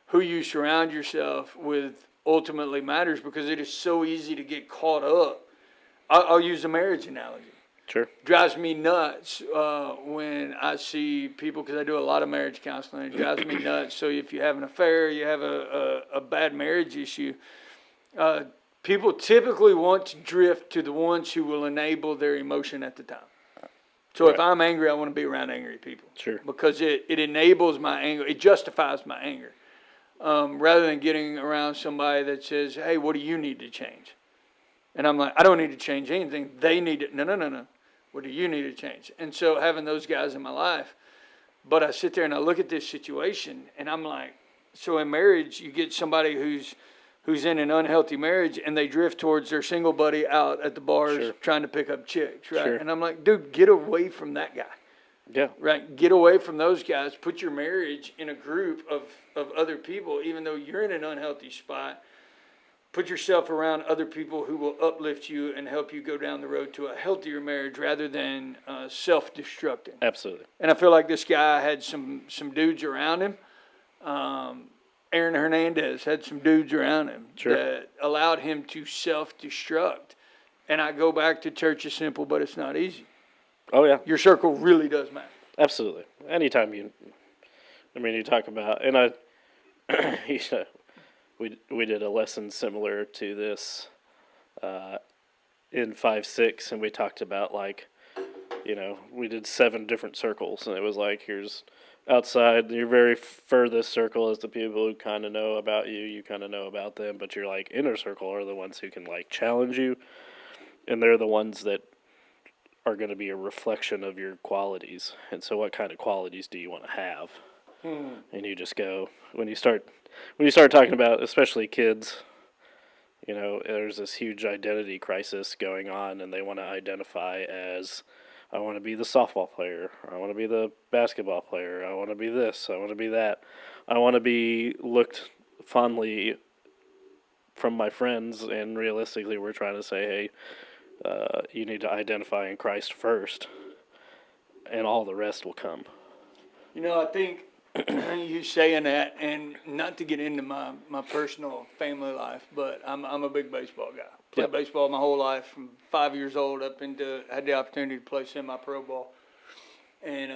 who you surround yourself with ultimately matters, because it is so easy to get caught up I'll use a marriage analogy. Sure. Drives me nuts when I see people, because I do a lot of marriage counseling. It drives me nuts. So if you have an affair, you have a bad marriage issue, people typically want to drift to the ones who will enable their emotion at the time. So if Right. I'm angry, I want to be around angry people. Sure. Because it enables my anger. It justifies my anger. Rather than getting around somebody that says, hey, what do you need to change? And I'm like, I don't need to change anything. They need it. No. What do you need to change? And so having those guys in my life, but I sit there and I look at this situation and I'm like, so in marriage, you get somebody who's in an unhealthy marriage and they drift towards their single buddy out at the bars Sure. trying to pick up chicks, right? Sure. And I'm like, dude, get away from that guy, Yeah. right? Get away from those guys. Put your marriage in a group of other people, even though you're in an unhealthy spot. Put yourself around other people who will uplift you and help you go down the road to a healthier marriage rather than self-destructing. Absolutely. And I feel like this guy had some dudes around him. Aaron Hernandez had some dudes around him Sure. that allowed him to self-destruct. And I go back to church is simple, but it's not easy. Oh yeah. Your circle really does matter. Absolutely. Anytime you talk about, and I, you know, we did a lesson similar to this in 5-6, and we talked about like, we did 7 different circles, and it was like, here's outside, your very furthest circle is the people who kind of know about you, you kind of know about them, but your like inner circle are the ones who can like challenge you, and they're the ones that are going to be a reflection of your qualities. And so what kind of qualities do you want to have? And you just go, when you start talking about, especially kids, there's this huge identity crisis going on, and they want to identify as, I want to be the softball player, I want to be the basketball player, I want to be this, I want to be that, I want to be looked fondly from my friends, and realistically we're trying to say, hey, you need to identify in Christ first, and all the rest will come. I think you saying that, and not to get into my personal family life, but I'm a big baseball guy. Played Yep. baseball my whole life from 5 years old up into, had the opportunity to play semi-pro ball. And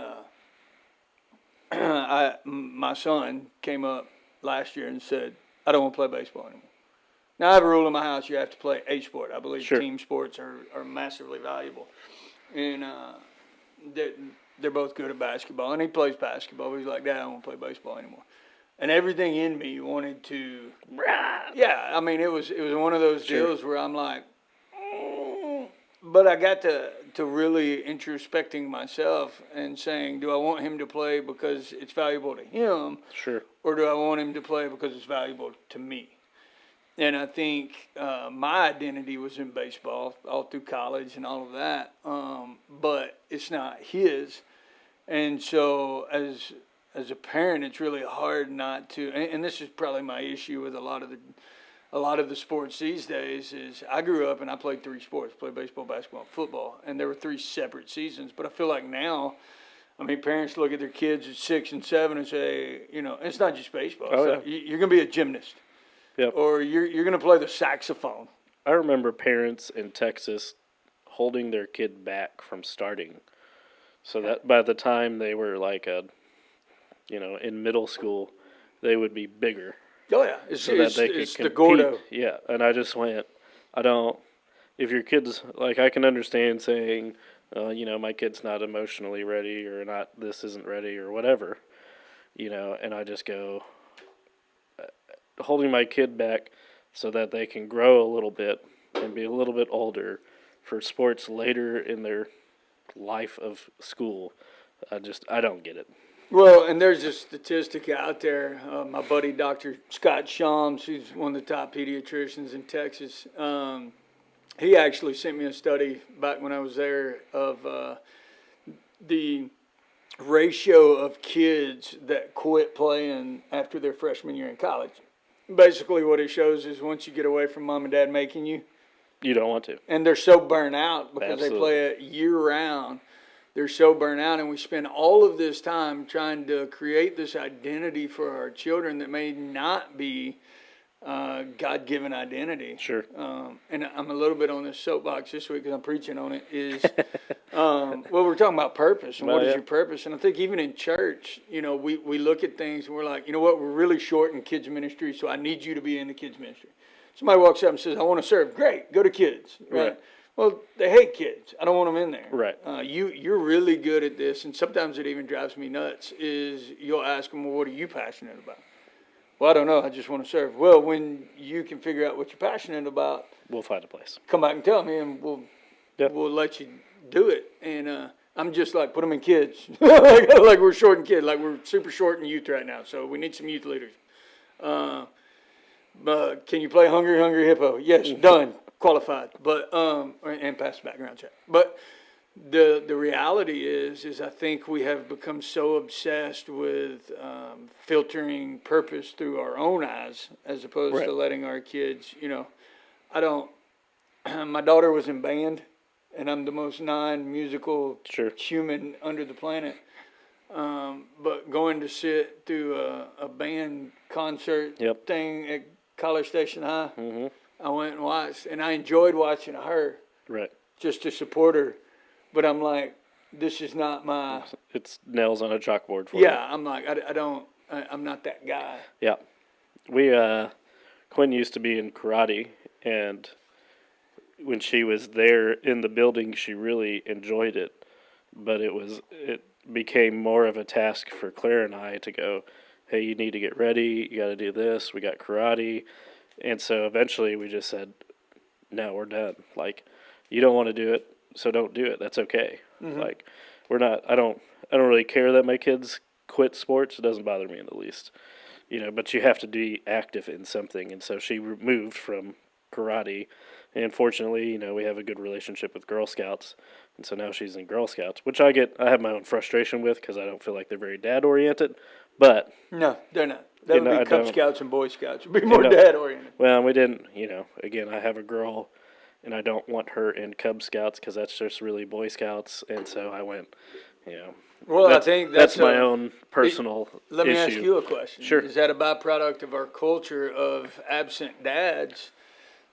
my son came up last year and said, I don't want to play baseball anymore. Now, I have a rule in my house, you have to play a sport. I believe Sure. team sports are massively valuable. And they're both good at basketball. And he plays basketball. He's like, Dad, I don't want to play baseball anymore. And everything in me wanted to, yeah, I mean, it was one of those Sure. deals where I'm like, but I got to really introspecting myself and saying, do I want him to play because it's valuable to him, Sure. or do I want him to play because it's valuable to me? And I think my identity was in baseball all through college and all of that, but it's not his. And so as a parent, it's really hard not to. And this is probably my issue with a lot of the sports these days. Is I grew up and I played 3 sports: played baseball, basketball, and football, and there were 3 separate seasons. But I feel like now, parents look at their kids at 6 and 7 and say, it's not just baseball. Oh, It's like, you're going to be a gymnast. Yep. Or you're going to play the saxophone. I remember parents in Texas holding their kid back from starting, so that by the time they were like in middle school, they would be bigger. Oh yeah, it's Compete. the Gordo. Yeah, and I just went, if your kid's, like, I can understand saying, my kid's not emotionally ready, or this isn't ready, or whatever, and I just go, holding my kid back so that they can grow a little bit and be a little bit older for sports later in their life of school. I don't get it. Well, and there's a statistic out there. My buddy, Dr. Scott Shams, who's one of the top pediatricians in Texas, he actually sent me a study back when I was there of the ratio of kids that quit playing after their freshman year in college. Basically, what it shows is once you get away from mom and dad making you, You don't want to. and they're so burnt out because they Absolutely. play it year-round. They're so burnt out, and we spend all of this time trying to create this identity for our children that may not be God-given identity. Sure. And I'm a little bit on this soapbox this week because I'm preaching on it, is, well, we're talking about purpose and Well, what is yeah. your purpose. And I think even in church, you know, we look at things and we're like, you know what, we're really short in kids ministry, so I need you to be in the kids ministry. Somebody walks up and says, I want to serve. Great, go to kids, right? Right. Well, they hate kids. I don't want them in there. Right. You're really good at this, and sometimes it even drives me nuts, is you'll ask them, well, what are you passionate about? Well, I don't know. I just want to serve. Well, when you can figure out what you're passionate about, We'll find a place. come back and tell me, and Yep. we'll let you do it. And I'm just like, put them in kids, like we're short in kids, like we're super short in youth right now. So we need some youth leaders. But can you play Hungry Hungry Hippo? Yes, done, qualified. But and pass the background check. But the reality is I think we have become so obsessed with filtering purpose through our own eyes as opposed Right. to letting our kids, you know, I don't, my daughter was in band, and I'm the most non-musical Sure. human under the planet. But going to sit through a band concert Yep. thing at College Station High, Mm-hmm. I went and watched, and I enjoyed watching her Right. just to support her. But I'm like, this is not my. It's nails on a chalkboard for you. Yeah, I'm like, I'm not that guy. Yeah. We, Quinn used to be in karate, and when she was there in the building, she really enjoyed it. But it became more of a task for Claire and I to go, hey, you need to get ready, you got to do this, we got karate. And so eventually we just said, no, we're done. Like, you don't want to do it, so don't do it. That's okay. Like, we're not, I don't really care that my kids quit sports. It doesn't bother me in the least. You know, but you have to be active in something. And so she moved from karate. And fortunately, you know, we have a good relationship with Girl Scouts. And so now she's in Girl Scouts, which I have my own frustration with because I don't feel like they're very dad-oriented. But, No, they're not. That would know, be I Cub don't- Scouts and Boy Scouts. It would be more know, dad oriented. well, we didn't, you know, again, I have a girl, and I don't want her in Cub Scouts because that's just really Boy Scouts. And so I went, you know. Well, that's, I think that's my a- own personal Let me issue. ask you a question. Sure. Is that a byproduct of our culture of absent dads,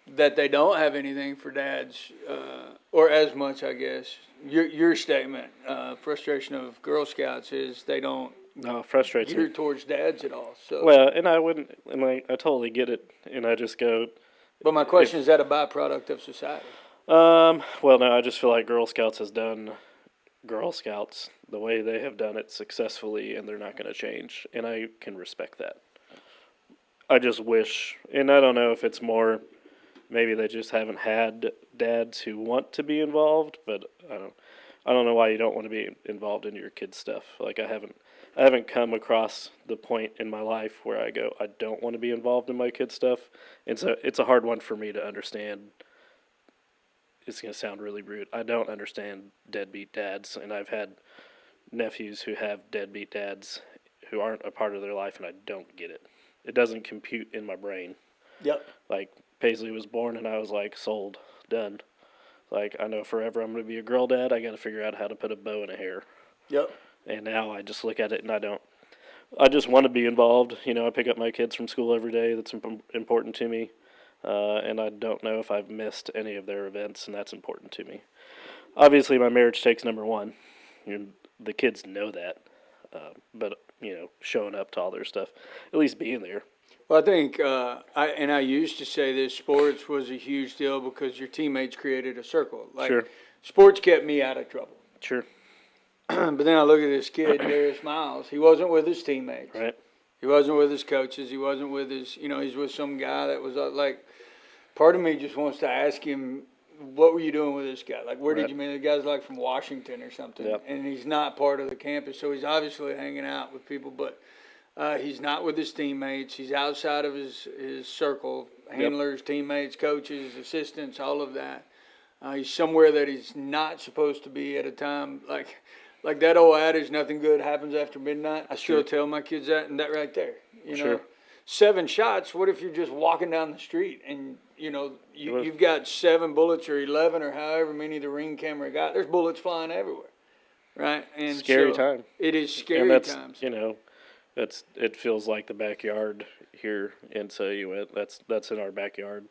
that they don't have anything for dads, or as much, I guess? Your statement, frustration of Girl Scouts, is they don't No, it frustrates gear me. towards dads at all. So, Well, and I wouldn't, and I totally get it, and I just go, but my question is that a byproduct of society? well, no, I just feel like Girl Scouts has done Girl Scouts the way they have done it successfully, and they're not going to change, and I can respect that. I just wish, and I don't know if it's more, maybe they just haven't had dads who want to be involved, but I don't know why you don't want to be involved in your kids' stuff. Like I haven't come across the point in my life where I go, I don't want to be involved in my kids' stuff, and so it's a hard one for me to understand. It's going to sound really rude. I don't understand deadbeat dads, and I've had nephews who have deadbeat dads who aren't a part of their life, and I don't get it. It doesn't compute in my brain. Yep. Like, Paisley was born, and I was like, sold, done. Like, I know forever I'm going to be a girl dad. I got to figure out how to put a bow in a hair. Yep. And now I just look at it, and I just want to be involved. You know, I pick up my kids from school every day. That's important to me. And I don't know if I've missed any of their events, and that's important to me. Obviously, my marriage takes number one. The kids know that. But, you know, showing up to all their stuff, at least being there. Well, I think, I used to say this, sports was a huge deal because your teammates created a circle. Like, Sure. sports kept me out of trouble. Sure. But then I look at this kid, Darius Miles. He wasn't with his teammates. Right. He wasn't with his coaches. He wasn't with his, he's with some guy that was like, part of me just wants to ask him, what were you doing with this guy? Like, where did Right. you meet? The guy's like from Washington or something. Yep. And he's not part of the campus. So he's obviously hanging out with people, but he's not with his teammates. He's outside of his circle, handlers, teammates, coaches, assistants, all of that. He's somewhere that he's not supposed to be at a time. Like that old adage, nothing good happens after midnight. I still Sure. tell my kids that, and that right there. Sure. 7 shots, what if you're just walking down the street and, you've got 7 bullets or 11 or however many the ring camera got. There's bullets flying everywhere, right? And Scary so time. It is And scary that's, times. you know, it feels like the backyard here in Sayuit. That's in our backyard.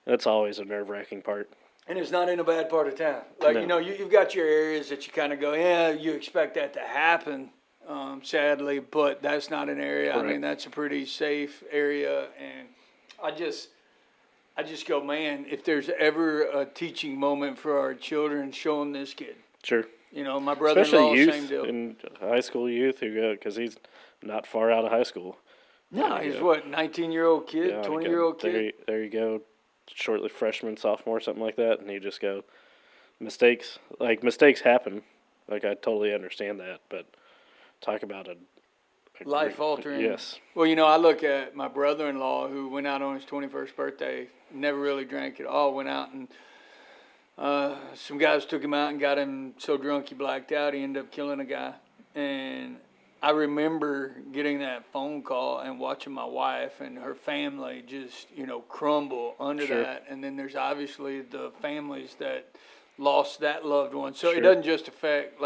That's always a nerve-wracking part. And it's not in a bad part of town. Like, No. you know, you've got your areas that you kind of go, yeah, you expect that to happen, sadly, but that's not an area. I mean, Correct. that's a pretty safe area. And I just go, man, if there's ever a teaching moment for our children, show them this kid. Sure. You know, my brother-in-law, Especially same youth deal. and high school youth who go, because he's not far out of high school. No, he's what, 19-year-old kid, Yeah, 20-year-old kid? There you go. Shortly freshman, sophomore, something like that. And you just go, mistakes happen. Like, I totally understand that. But talk about a Life altering. Yes. Well, you know, I look at my brother-in-law who went out on his 21st birthday, never really drank at all, went out and some guys took him out and got him so drunk he blacked out. He ended up killing a guy. And I remember getting that phone call and watching my wife and her family just, you know, crumble under Sure. that. And then there's obviously the families that lost that loved one. So it Sure. doesn't just affect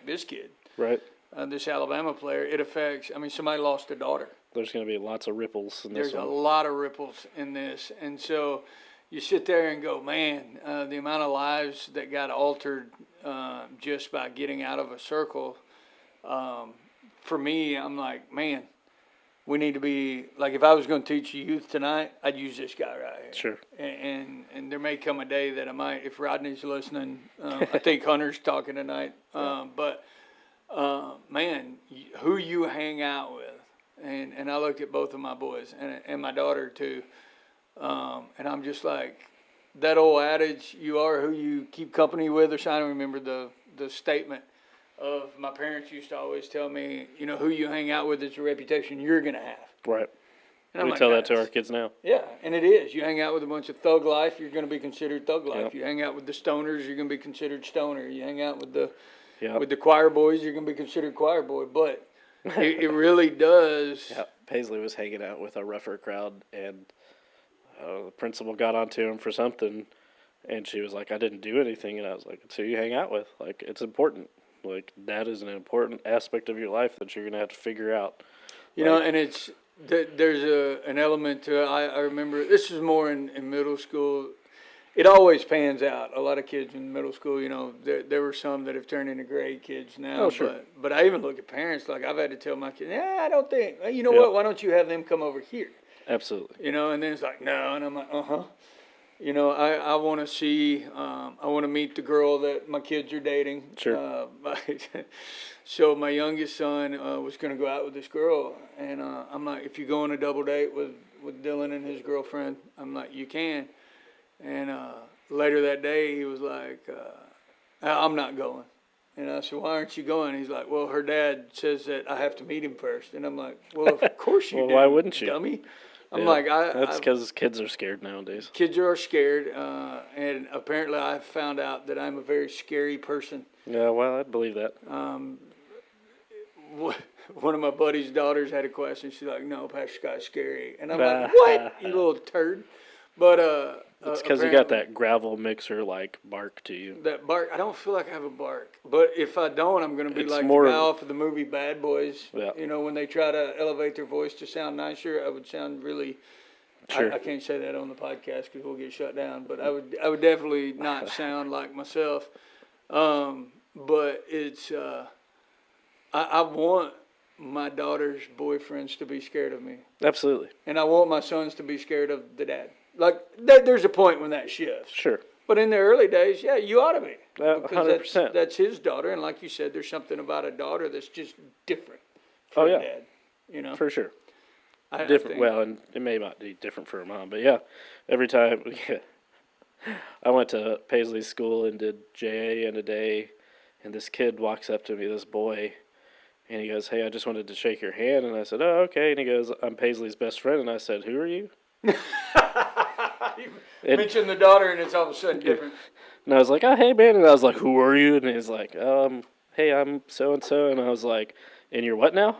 this kid, Right. this Alabama player. It affects, I mean, somebody lost a daughter. There's going to be lots of ripples in this There's a one. lot of ripples in this. And so you sit there and go, man, the amount of lives that got altered just by getting out of a circle. For me, I'm like, man, we need to be, like, if I was going to teach youth tonight, I'd use this guy right here. Sure. And there may come a day that I might, if Rodney's listening, I think Hunter's talking tonight. But man, who you hang out with. And I look at both of my boys and my daughter too. And I'm just like, that old adage, you are who you keep company with, or so I don't remember the statement of my parents used to always tell me, you know, who you hang out with is the reputation you're going to have. Right. And I'm We like, tell that to our "That's- kids now. Yeah, and it is. You hang out with a bunch of thug life, you're going to be considered thug life. Yep. You hang out with the stoners, you're going to be considered stoner. You hang out with the Yeah. with the choir boys, you're going to be considered choir boy. But it really does. Yeah. Paisley was hanging out with a rougher crowd, and the principal got onto him for something, and she was like, "I didn't do anything," and I was like, "It's who you hang out with. Like, it's important. Like, that is an important aspect of your life that you're gonna have to figure out." You know, and it's there's an element to it. I remember this was more in middle school. It always pans out. A lot of kids in middle school, you know, there were some that have turned into great kids now. Oh, sure. But I even look at parents, like I've had to tell my kids, I don't think, you know Yep. what, why don't you have them come over here? Absolutely. You know, and then it's like, no, and I'm like, uh-huh. You know, I want to see, I want to meet the girl that my kids are dating. Sure. So my youngest son was going to go out with this girl, and I'm like, if you go on a double date with Dylan and his girlfriend, I'm like, you can. And later that day, he was like, I'm not going. And I said, why aren't you going? He's like, well, her dad says that I have to meet him first. And I'm like, well, of course you Well, do, why wouldn't you? dummy? I'm Yeah. like, That's because kids are scared nowadays. kids are scared, and apparently I found out that I'm a very scary person. Yeah, well, I'd believe that. One of my buddy's daughters had a question. She's like, "No, Pastor Scott's scary," and I'm like, "What, you little turd?" But It's because you got that gravel mixer like bark to you. that bark. I don't feel like I have a bark, but if I don't, I'm gonna be It's like more the guy of- off of the movie Bad Boys. Yeah. You know, when they try to elevate their voice to sound nicer, I would sound really. Sure. I can't say that on the podcast because we'll get shut down. But I would definitely not sound like myself. But it's I want my daughter's boyfriends to be scared of me, Absolutely. and I want my sons to be scared of the dad. Like there's a point when that shifts. Sure. But in the early days, yeah, you ought to be. Because 100%. that's his daughter, and like you said, there's something about a daughter that's just different for Oh, a yeah. dad. You know, For sure. I Different. think- Well, and it may not be different for her mom, but yeah, every time I went to Paisley's school and did JA in a day, and this kid walks up to me, this boy, and he goes, "Hey, I just wanted to shake your hand," and I said, "Oh, okay," and he goes, "I'm Paisley's best friend," and I said, "Who are you?" You mention the daughter, and it's all of a sudden different. And I was like, "Oh, hey, man," and I was like, "Who are you?" And he's like, "Hey, I'm so and so," and I was like, "And you're what now?"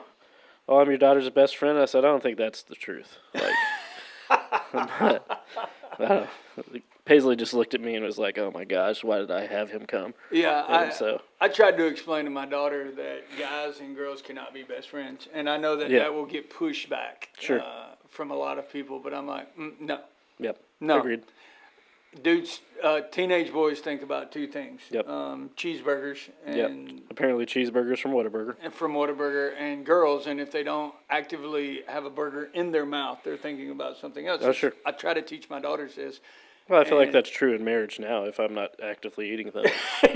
"Oh, I'm your daughter's best friend." I said, "I don't think that's the truth." Like, I don't, Paisley just looked at me and was like, "Oh my gosh, why did I have him come?" Yeah, And so I tried to explain to my daughter that guys and girls cannot be best friends, and I know that Yeah. that will get pushed back Sure. from a lot of people. But I'm like, no, yep, No. agreed. dudes. Teenage boys think about two things: Yep. cheeseburgers Yep. and Apparently, cheeseburgers from Whataburger. from Whataburger, and girls. And if they don't actively have a burger in their mouth, they're thinking about something else. Oh, sure. I try to teach my daughters this. Well, I feel like And- that's true in marriage now. If I'm not actively eating them, You're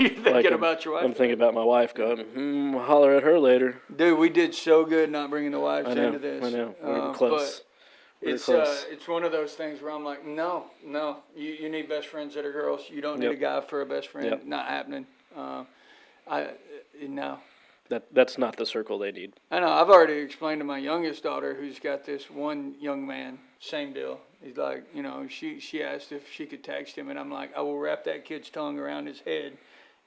thinking like about your wife. I'm thinking about my wife. Going, holler at her later. Dude, we did so good not bringing the wives I know. into this. I know. We're But close. We're it's close. it's one of those things where I'm like, no, you need best friends that are girls. You don't need Yep. a guy for a best friend. Yep. Not happening. No. That's not the circle they need. I know. I've already explained to my youngest daughter, who's got this one young man, same deal. He's like, she asked if she could text him, and I'm like, I will wrap that kid's tongue around his head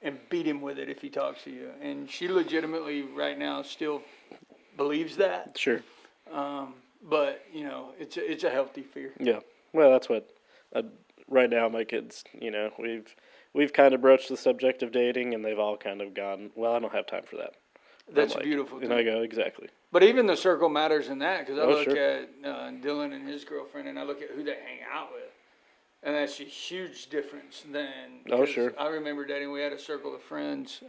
and beat him with it if he talks to you. And she legitimately right now still believes that. Sure. But it's a healthy fear. Yeah. Well, that's what. Right now, my kids, we've kind of broached the subject of dating, and they've all kind of gone, well, I don't have time for that. That's I'm like, beautiful. And thing. I go, exactly. But even the circle matters in that, because I Oh, look sure. at Dylan and his girlfriend, and I look at who they hang out with, and that's a huge difference. Than Oh, 'cause sure. I remember dating. We had a circle of friends,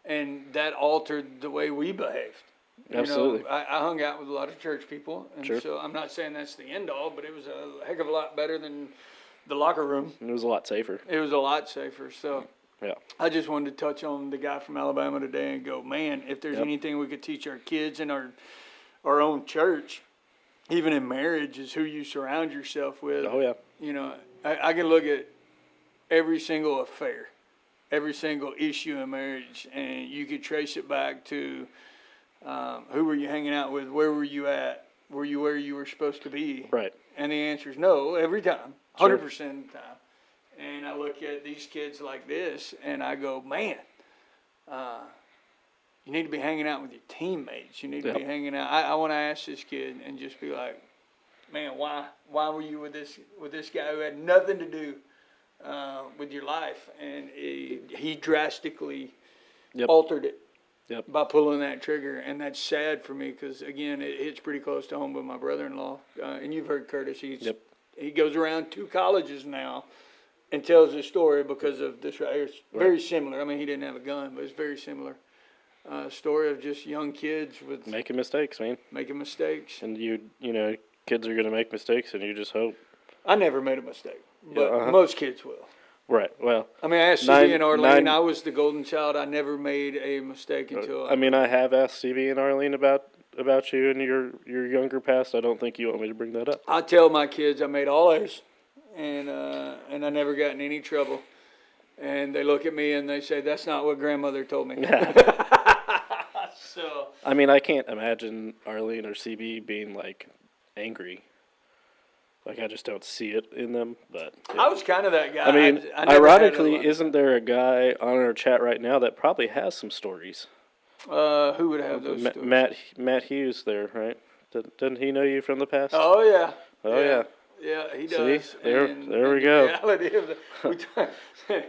and that altered the way we behaved. Absolutely. I hung out with a lot of church people, and Sure. so I'm not saying that's the end all, but it was a heck of a lot better than the locker room. It was a lot safer. It was a lot safer. So. Yeah. I just wanted to touch on the guy from Alabama today and go, man, if there's Yep. anything we could teach our kids in our own church, even in marriage, is who you surround yourself with. Oh, yeah. I can look at every single affair, every single issue in marriage, and you could trace it back to who were you hanging out with, where were you at, were you where you were supposed to be? Right. And the answer is no, every time, Sure. 100% of the time. And I look at these kids like this, and I go, man, you need to be hanging out with your teammates. You need to be Yep. hanging out. I want to ask this kid and just be like, man, why were you with this guy who had nothing to do with your life? And he drastically Yep. altered it Yep. by pulling that trigger. And that's sad for me because, again, it hits pretty close to home with my brother-in-law. And you've heard Curtis. Yep. He goes around 2 colleges now and tells his story because of this right here. It's very similar. I mean, he didn't have a gun, but it's very similar. Story of just young kids with Making mistakes, man. making mistakes. And kids are going to make mistakes, and you just hope. I never made a mistake, but Yeah, uh-huh. most kids will. Right. Well, I mean, I asked Nine- CB and Arlene. nine- I was the golden child. I never made a mistake until I mean, I have asked CB and Arlene about you and your younger past. I don't think you want me to bring that up. I tell my kids I made all A's, and I never got in any trouble. And they look at me and they say, "That's not what grandmother told me." So I mean, I can't imagine Arlene or CB being like angry. Like, I just don't see it in them. But I was kind of that guy. I mean, I never had a ironically, lot- isn't there a guy on our chat right now that probably has some stories? who would have those? stories? Matt Hughes there, right? Doesn't he know you from the past? Oh yeah. Oh, yeah. Yeah, he See? does. There And we the go. reality of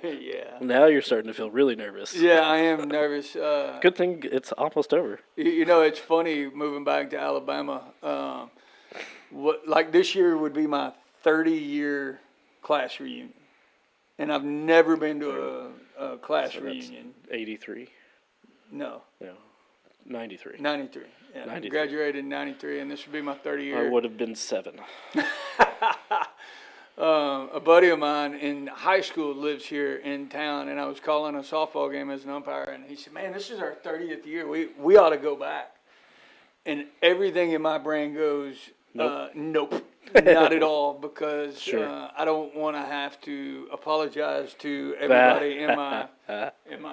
yeah. Now you're starting to feel really nervous. Yeah, I am nervous. Good thing it's almost over. It's funny moving back to Alabama. Like this year would be my 30-year class reunion, and I've never been to a class So that's reunion. 83. No, No, 93. 93. Yeah, 93. graduated in 93, and this would be my 30-year. I would have been 7. A buddy of mine in high school lives here in town, and I was calling a softball game as an umpire, and he said, "Man, this is our 30th year. We ought to go back." And everything in my brain goes, nope, not at all, because Sure. I don't want to have to apologize to everybody in my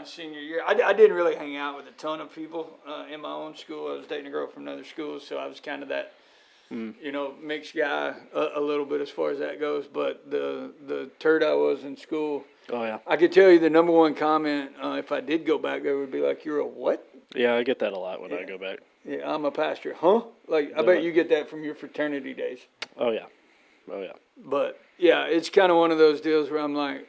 senior year. I didn't really hang out with a ton of people in my own school. I was dating a girl from another school, so I was kind of that. Mixed guy a little bit as far as that goes. But the turd I was in school, Oh, yeah. I could tell you the number one comment, if I did go back there, would be like, "You're a what?" Yeah, I get that a lot when I go back. Yeah, I'm a pastor. Huh? Like, I bet you get that from your fraternity days. Oh, yeah. Oh, yeah. But, Yeah, it's kind of one of those deals where I'm like,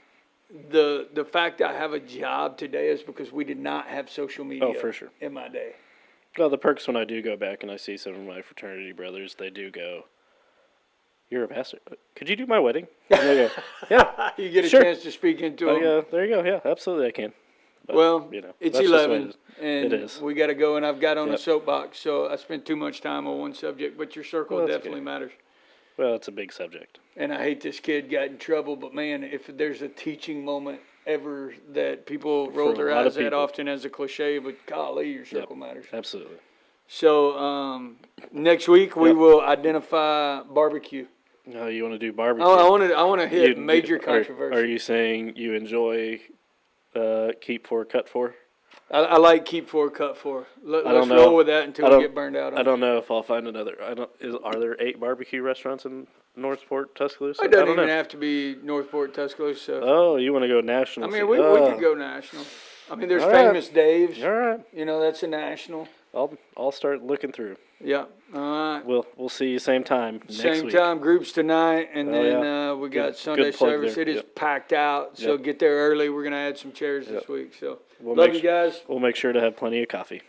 the fact I have a job today is because we did not have social media. Oh, for sure. In my day. Well, the perks when I do go back and I see some of my fraternity brothers, they do go, "You're a pastor. Could you do my wedding?" And they go, "Yeah." You get a Sure. chance to speak into I them. go, "There you go. Yeah, absolutely, I can." But, Well, you know, it's that's just the way 11, it is. and It is. we got to go, and I've got on a Yep. soapbox, so I spent too much time on one subject, but your circle Well, that's definitely okay. matters. Well, it's a big subject. And I hate this kid got in trouble, but man, if there's a teaching moment ever that people roll For a their lot of eyes at people. often as a cliche, but golly, your circle matters. Absolutely. So next week we Yep. will identify barbecue. No, you want to do barbecue? I want to hit You- major are- controversy. Are you saying you enjoy keep for, cut for? I like keep four, cut four. Let's don't know. roll with that until I we don't- get burned out on I it. don't know if I'll find another. Are there 8 barbecue restaurants in Northport, Tuscaloosa? It I doesn't don't even know. have to be Northport, Tuscaloosa. Oh, you want to go national? I mean, See- we oh, could go national. I mean, there's All right. Famous Dave's. All right, You know, that's a national. I'll start looking through. Yeah. All right. We'll see you same time next Same week. time, groups tonight, and Oh, then yeah. we got Good- Sunday good plug service. there. It is Yep. packed out, so Yep. get there early. We're gonna add some chairs this Yep. week. So We'll love make you su- guys. We'll make sure to have plenty of coffee.